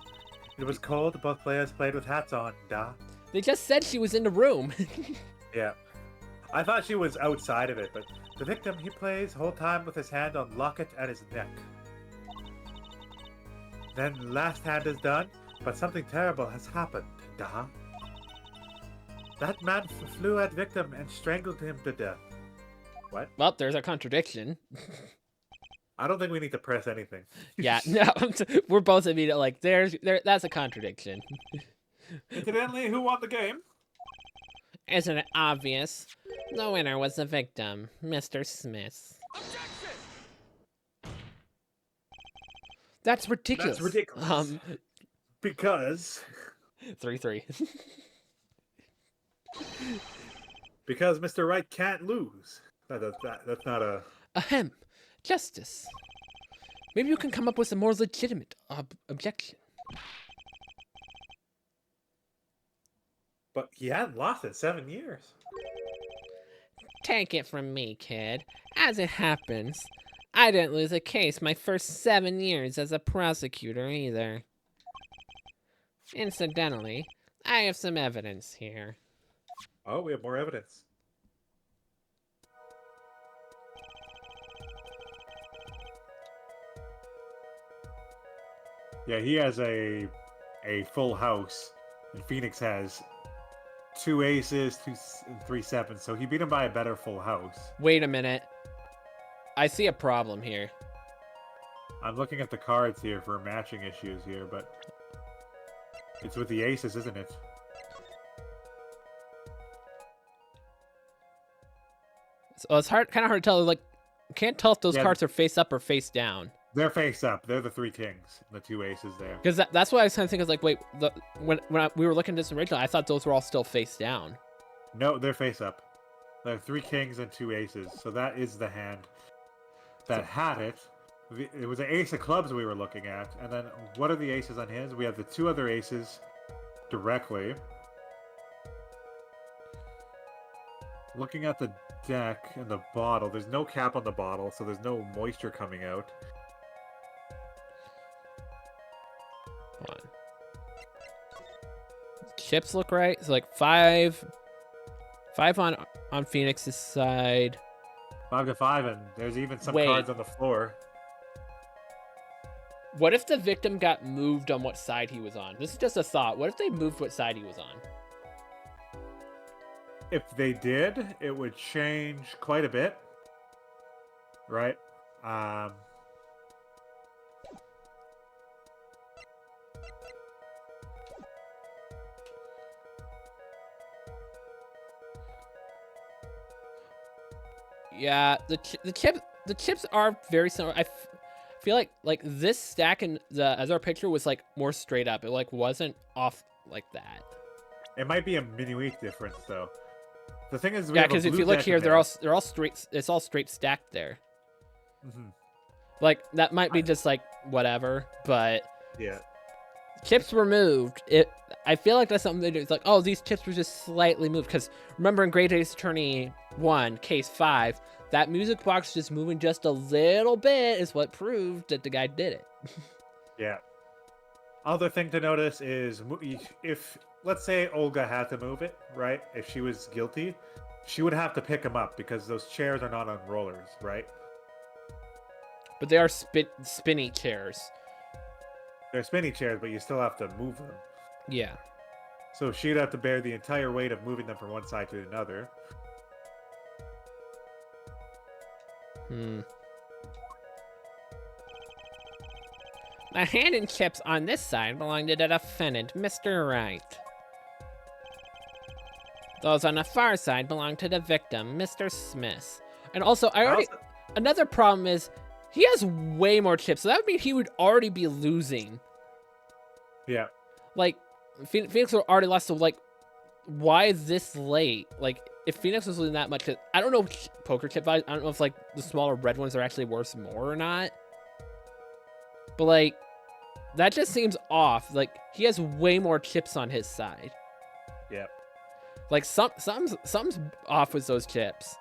It was cold. Both players played with hats on. Duh. They just said she was in the room. Yeah. I thought she was outside of it, but the victim, he plays whole time with his hand on locket at his neck. Then last hand is done, but something terrible has happened. Duh. That man flew at victim and strangled him to death. What? Well, there's a contradiction. I don't think we need to press anything. Yeah, no, we're both immediately like, that's a contradiction. Incidentally, who won the game? Isn't it obvious? The winner was the victim, Mr. Smith. That's ridiculous. That's ridiculous. Because 3-3. Because Mr. Wright can't lose. That's not a... Ahem. Justice. Maybe you can come up with a more legitimate objection. But he hadn't lost in 7 years. Take it from me, kid. As it happens, I didn't lose a case my first 7 years as a prosecutor either. Incidentally, I have some evidence here. Oh, we have more evidence. Yeah, he has a full house, and Phoenix has 2 aces, 2 and 3 sevens, so he beat him by a better full house. Wait a minute. I see a problem here. I'm looking at the cards here for matching issues here, but it's with the aces, isn't it? So it's kind of hard to tell. Like, can't tell if those cards are face up or face down. They're face up. They're the 3 kings, the 2 aces there. Because that's what I was kind of thinking. Like, wait, when we were looking at this originally, I thought those were all still face down. No, they're face up. There are 3 kings and 2 aces, so that is the hand that had it. It was an ace of clubs we were looking at, and then what are the aces on his? We have the 2 other aces directly. Looking at the deck and the bottle, there's no cap on the bottle, so there's no moisture coming out. Hold on. Chips look right. It's like 5 on Phoenix's side. 5 to 5, and there's even some cards on the floor. What if the victim got moved on what side he was on? This is just a thought. What if they moved what side he was on? If they did, it would change quite a bit. Right? Yeah, the chips are very similar. I feel like this stack in the other picture was like more straight up. It like wasn't off like that. It might be a minuit difference though. The thing is, yeah, because if you look here, they're all straight. It's all straight stacked there. Mm-hmm. Like that might be just like whatever, but yeah, chips were moved. I feel like that's something they do. It's like, oh, these chips were just slightly moved. Because remember in Great Ace Attorney 1, Case 5, that music box just moving just a little bit is what proved that the guy did it. Yeah. Other thing to notice is if, let's say Olga had to move it, right? If she was guilty, she would have to pick him up because those chairs are not on rollers, right? But they are spinny chairs. They're spinny chairs, but you still have to move them. Yeah. So she'd have to bear the entire weight of moving them from one side to another. Hmm. The hand and chips on this side belong to the defendant, Mr. Wright. Those on the far side belong to the victim, Mr. Smith. And also, another problem is he has way more chips, so that would mean he would already be losing. Yeah. Like, Phoenix would already lost, so, like, why this late? Like, if Phoenix was losing that much, I don't know poker chip values, I don't know if, like, the smaller red ones are actually worth more or not. But, like, that just seems off. Like, he has way more chips on his side. Yep. Like, something's off with those chips.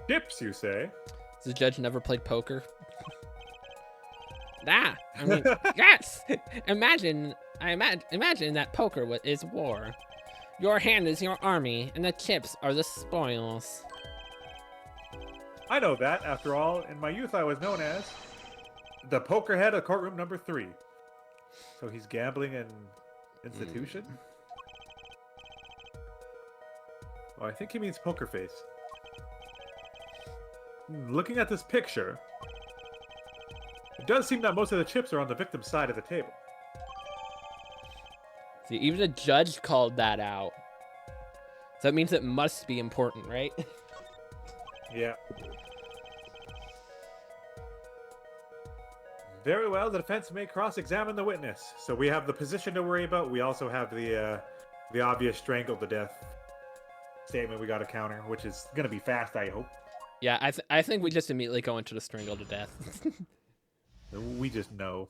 Chips, you say? Does the judge never played poker? I mean, yes! Imagine that poker is war. Your hand is your army, and the chips are the spoils. I know that. After all, in my youth, I was known as the poker head of courtroom number 3. So he's gambling in institution? Oh, I think he means poker face. Looking at this picture, it does seem that most of the chips are on the victim's side of the table. See, even the judge called that out. So that means it must be important, right? Yeah. Very well, the defense may cross-examine the witness. So we have the position to worry about. We also have the obvious strangled to death statement we got to counter, which is going to be fast, I hope. Yeah, I think we just immediately go into the strangle to death. We just know.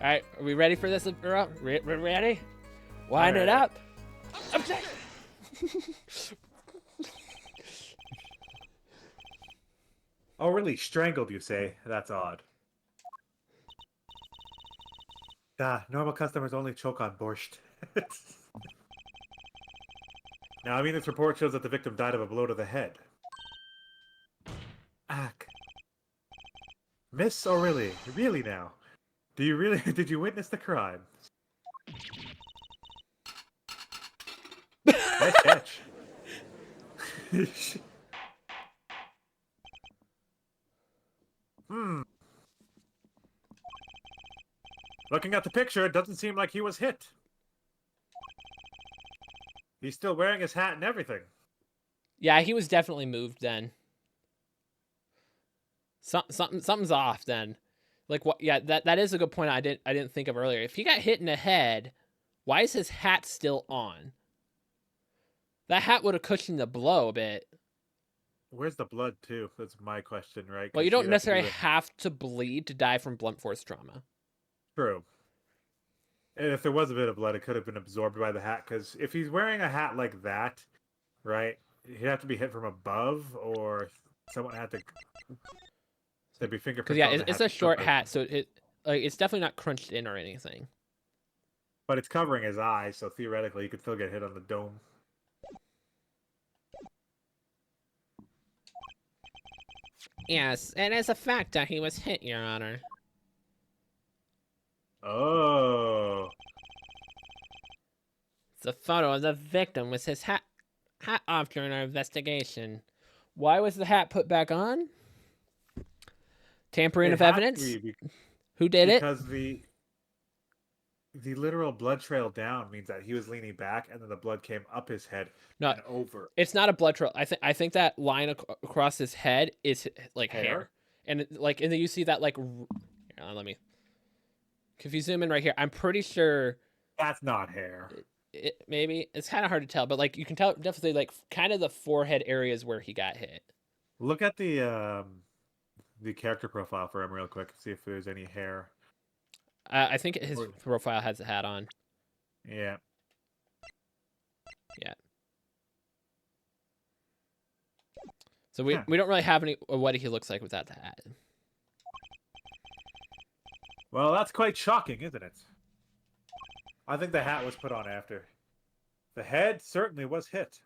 All right, are we ready for this? Ready? Wind it up. Object. Oh, really? Strangled, you say? That's odd. Normal customers only choke on borscht. Now, I mean, this report shows that the victim died of a blow to the head. Ack. Miss O'Reilly, really now? Did you witness the crime? Nice catch. Looking at the picture, it doesn't seem like he was hit. He's still wearing his hat and everything. Yeah, he was definitely moved then. Something's off then. Like what? Yeah, that is a good point. I didn't think of earlier. If he got hit in the head, why is his hat still on? That hat would have cushioned the blow a bit. Where's the blood too? That's my question, right? Well, you don't necessarily have to bleed to die from blunt force trauma. True. And if there was a bit of blood, it could have been absorbed by the hat. Because if he's wearing a hat like that, right, he'd have to be hit from above, or someone had to. There'd be fingerprints. Because yeah, it's a short hat, so it's definitely not crunched in or anything. But it's covering his eyes, so theoretically, he could still get hit on the dome. Yes, it is a fact that he was hit, Your Honor. Oh. It's a photo of the victim with his hat off during our investigation. Why was the hat put back on? Tampering of evidence? Who did it? Because the literal blood trail down means that he was leaning back, and then the blood came up his head and over. It's not a blood trail. I think that line across his head is like hair. And like, and then you see that like. Here, let me. If you zoom in right here, I'm pretty sure that's not hair. Maybe it's kind of hard to tell, but like you can tell definitely like kind of the forehead areas where he got hit. Look at the character profile for him real quick. See if there's any hair. I think his profile has a hat on. Yeah. Yeah. So we Huh. we don't really have any of what he looks like without the hat. Well, that's quite shocking, isn't it? I think the hat was put on after. The head certainly was hit.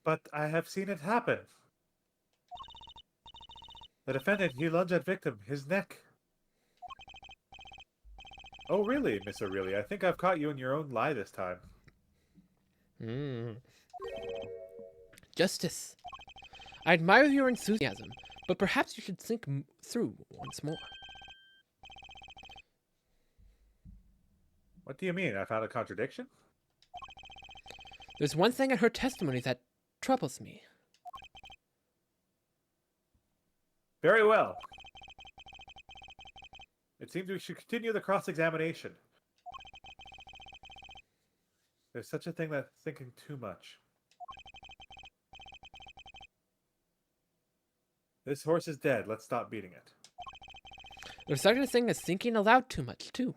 But I have seen it happen. The defendant, he lunged at victim, his neck. Oh, really, Miss Aurelia? I think I've caught you in your own lie this time. Justice. I admire your enthusiasm, but perhaps you should think through once more. What do you mean? I found a contradiction? There's one thing in her testimony that troubles me. Very well. It seems we should continue the cross-examination. There's such a thing as thinking too much. This horse is dead. Let's stop beating it. There's such a thing as thinking aloud too much, too.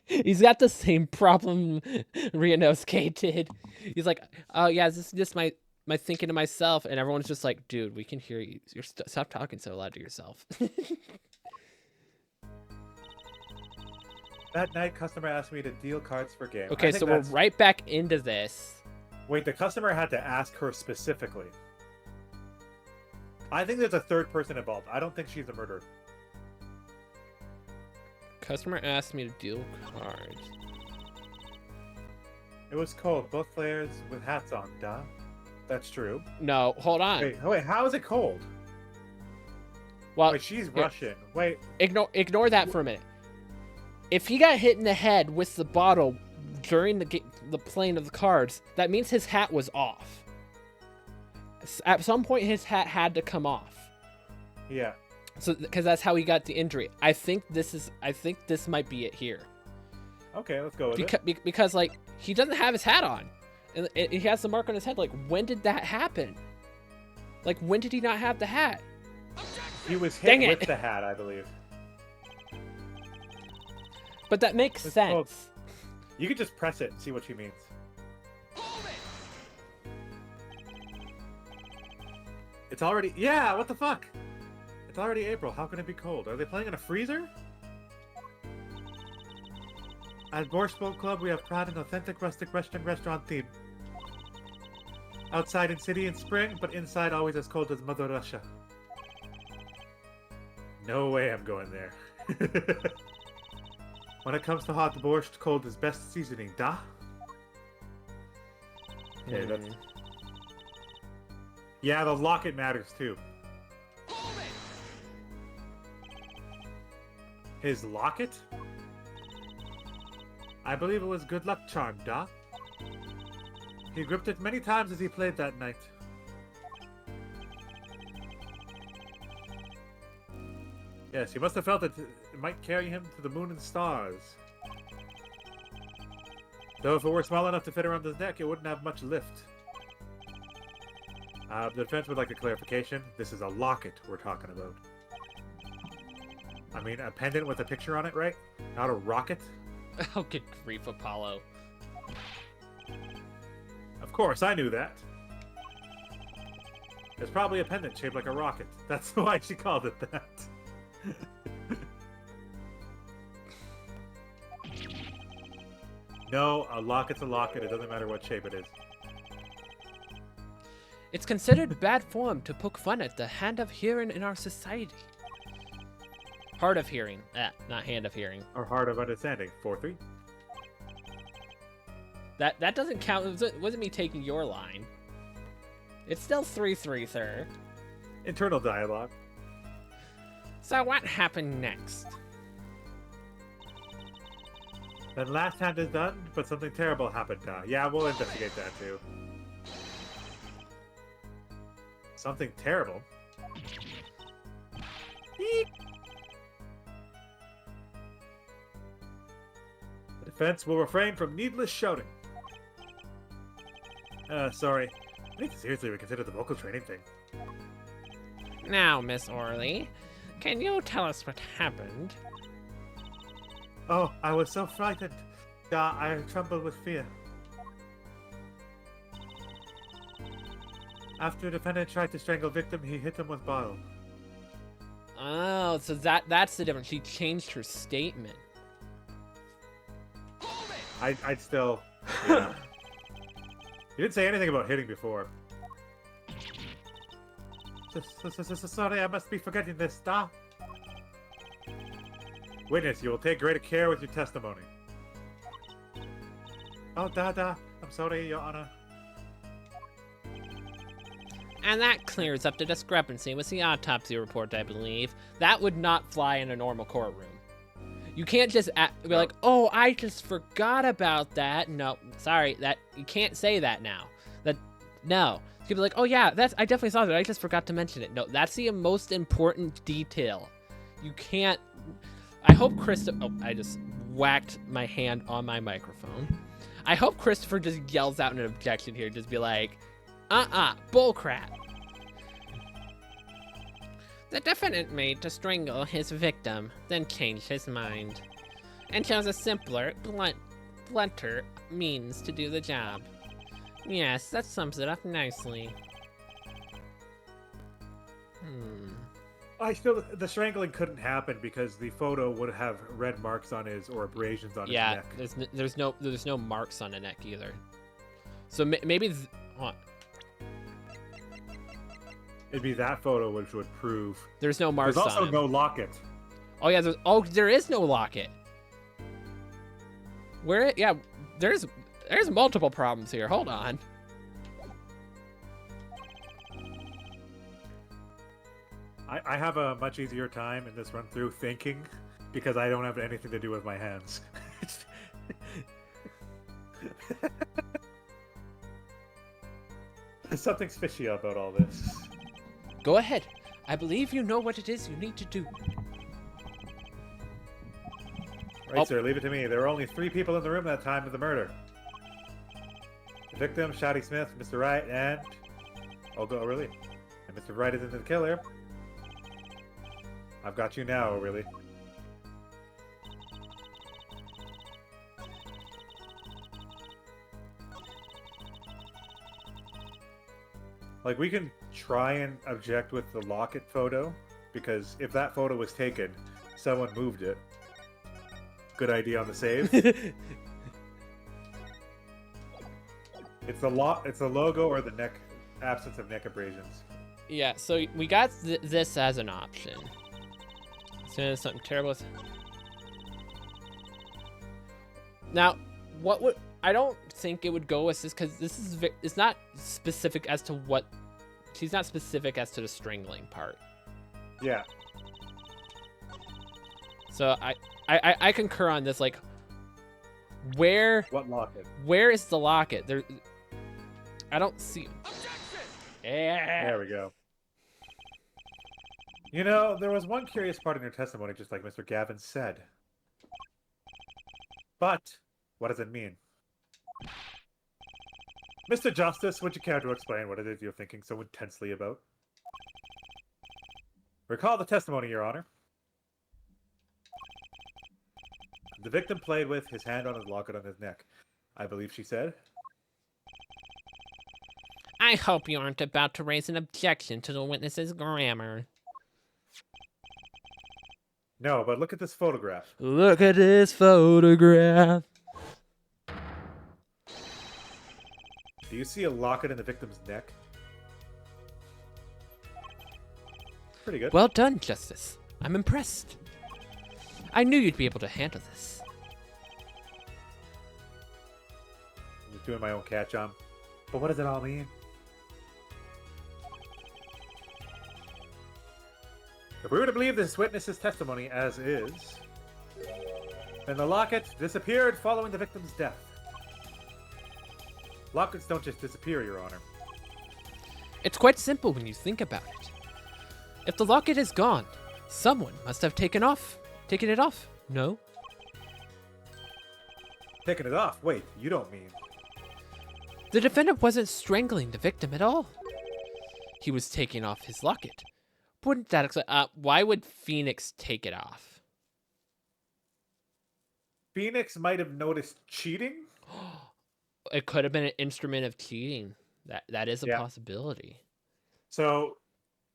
He's got the same problem Ryunosuke did. He's like, oh yeah, this is just my thinking to myself, and everyone's just like, dude, we can hear you. Stop talking so loud to yourself. That night, customer asked me to deal cards for game. Okay, so we're right back into this. Wait, the customer had to ask her specifically. I think there's a third person involved. I don't think she's the murderer. Customer asked me to deal cards. It was cold. Both players with hats on. Duh. That's true. No, hold on. Wait, how is it cold? Well, Wait, she's Russian. Wait. ignore that for a minute. If he got hit in the head with the bottle during the playing of the cards, that means his hat was off. At some point, his hat had to come off. Yeah. So, because that's how he got the injury. I think this might be it here. Okay, let's go with it. Because like he doesn't have his hat on, and he has the mark on his head. Like, when did that happen? Like, when did he not have the hat? He was Dang hit it. with the hat, I believe. But that makes It's sense. called- You could just press it and see what she means. It's already... Yeah, what the fuck? It's already April. How can it be cold? Are they playing in a freezer? At Borscht Boat Club, we have proud and authentic rustic Western restaurant theme. Outside in city in spring, but inside always as cold as Mother Russia. No way I'm going there. When it comes to hot borscht, cold is best seasoning, da? Okay, that's... Yeah, the locket matters too. His locket? I believe it was good luck charm, da? He gripped it many times as he played that night. Yes, he must have felt that it might carry him to the moon and stars. Though if it were small enough to fit around his neck, it wouldn't have much lift. The defense would like a clarification. This is a locket we're talking about. I mean, a pendant with a picture on it, right? Not a rocket? Oh, good grief, Apollo. Of course, I knew that. It's probably a pendant shaped like a rocket. That's why she called it that. No, a locket's a locket. It doesn't matter what shape it is. It's considered bad form to poke fun at the hand of hearing in our society. Hard of hearing. Not hand of hearing. Or hard of understanding. 4-3. That doesn't count. It wasn't me taking your line. It's still 3-3, sir. Internal dialogue. So what happened next? Then last hand is done, but something terrible happened. Yeah, we'll investigate that too. Something terrible? Eek. The defense will refrain from needless shouting. Sorry. I need to seriously reconsider the vocal training thing. Now, Miss Orley, can you tell us what happened? Oh, I was so frightened. I tremble with fear. After the defendant tried to strangle victim, he hit him with bottle. Oh, so that's the difference. She changed her statement. I'd still... Yeah. You didn't say anything about hitting before. Sorry, I must be forgetting this, da. Witness, you will take greater care with your testimony. Oh, da. I'm sorry, Your Honor. And that clears up the discrepancy with the autopsy report, I believe. That would not fly in a normal courtroom. You can't just be like, oh, I just forgot about that. No, sorry, that you can't say that now. No. You could be like, oh yeah, I definitely saw that. I just forgot to mention it. No, that's the most important detail. You can't. I hope Christopher. Oh, I just whacked my hand on my microphone. I hope Christopher just yells out an objection here. Just be like, bullcrap. The defendant made to strangle his victim, then changed his mind, and chose a simpler, blunter means to do the job. Yes, that sums it up nicely. The strangling couldn't happen because the photo would have red marks on his or abrasions on his neck. Yeah, there's no marks on the neck either. So maybe. Hold on. It'd be that photo which would prove. There's no marks on There's also him. no locket. Oh yeah, there is no locket. Where? Yeah, there's multiple problems here. Hold on. I have a much easier time in this run through thinking because I don't have anything to do with my hands. Something's fishy about all this. Go ahead. I believe you know what it is you need to do. Right, sir, leave it to me. There were only 3 people in the room at the time of the murder. The victim, Shotty Smith, Mr. Wright, and... O'Reilly. And Mr. Wright isn't the killer. I've got you now, O'Reilly. Like, we can try and object with the locket photo, because if that photo was taken, someone moved it. Good idea on the save. It's the logo or the neck absence of neck abrasions. Yeah, so we got this as an option. As soon as something terrible is... Now, what would... I don't think it would go with this, because this is... It's not specific as to what... She's not specific as to the strangling part. Yeah. So I concur on this, like... Where... What locket? Where is the locket? There... I don't see... Yeah. There we go. You know, there was one curious part in your testimony, just like Mr. Gavin said. But, what does it mean? Mr. Justice, would you care to explain what it is you're thinking so intensely about? Recall the testimony, Your Honor. The victim played with his hand on his locket on his neck. I believe she said. I hope you aren't about to raise an objection to the witness's grammar. No, but look at this photograph. Look at this photograph. Do you see a locket in the victim's neck? Pretty good. Well done, Justice. I'm impressed. I knew you'd be able to handle this. I'm just doing my own catch-on. But what does it all mean? If we were to believe this witness's testimony as is, then the locket disappeared following the victim's death. Lockets don't just disappear, Your Honor. It's quite simple when you think about it. If the locket is gone, someone must have taken it off. No? Taking it off? Wait, you don't mean... The defendant wasn't strangling the victim at all. He was taking off his locket. Wouldn't that why would Phoenix take it off? Phoenix might have noticed cheating. It could have been an instrument of cheating. That is a Yeah. possibility. So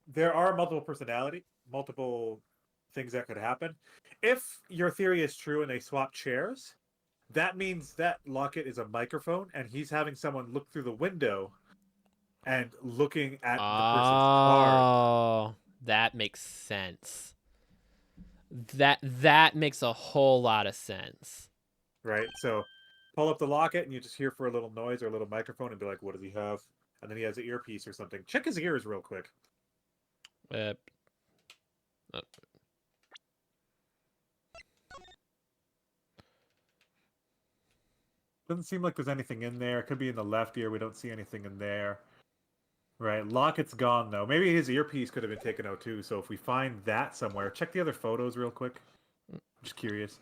there are multiple things that could happen. If your theory is true and they swap chairs, that means that Locket is a microphone and he's having someone look through the window and looking at the person's card. Oh, that makes sense. That makes a whole lot of sense. Right? So pull up the Locket and you just hear for a little noise or a little microphone and be like, what does he have? And then he has an earpiece or something. Check his ears real quick. Uh, Doesn't seem like there's anything in there. It could be in the left ear. We don't see anything in there. Right. Locket's gone, though. Maybe his earpiece could have been taken out, too. So if we find that somewhere, check the other photos real quick. I'm just curious.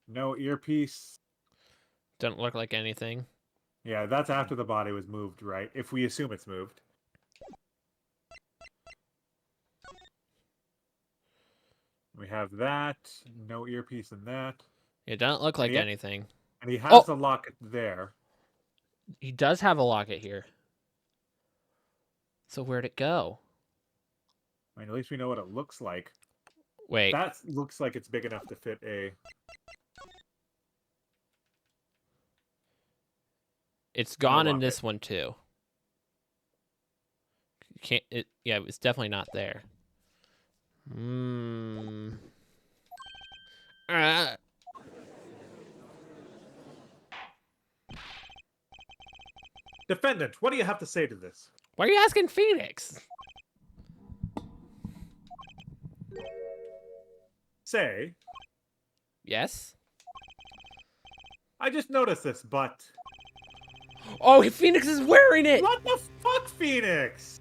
No earpiece. Doesn't look like anything. Yeah, that's after the body was moved, right? If we assume it's moved. We have that. No earpiece in that. It doesn't look like Yeah. anything. And he has Oh! the locket there. He does have a locket here. So where'd it go? I mean, at least we know what it looks like. Wait. That looks like it's big enough to fit a... It's gone in locket. this one too. Can't it? Yeah, it's definitely not there. Defendant, what do you have to say to this? Why are you asking Phoenix? Say, Yes. I just noticed this, but... Oh, Phoenix is wearing it. What the fuck, Phoenix?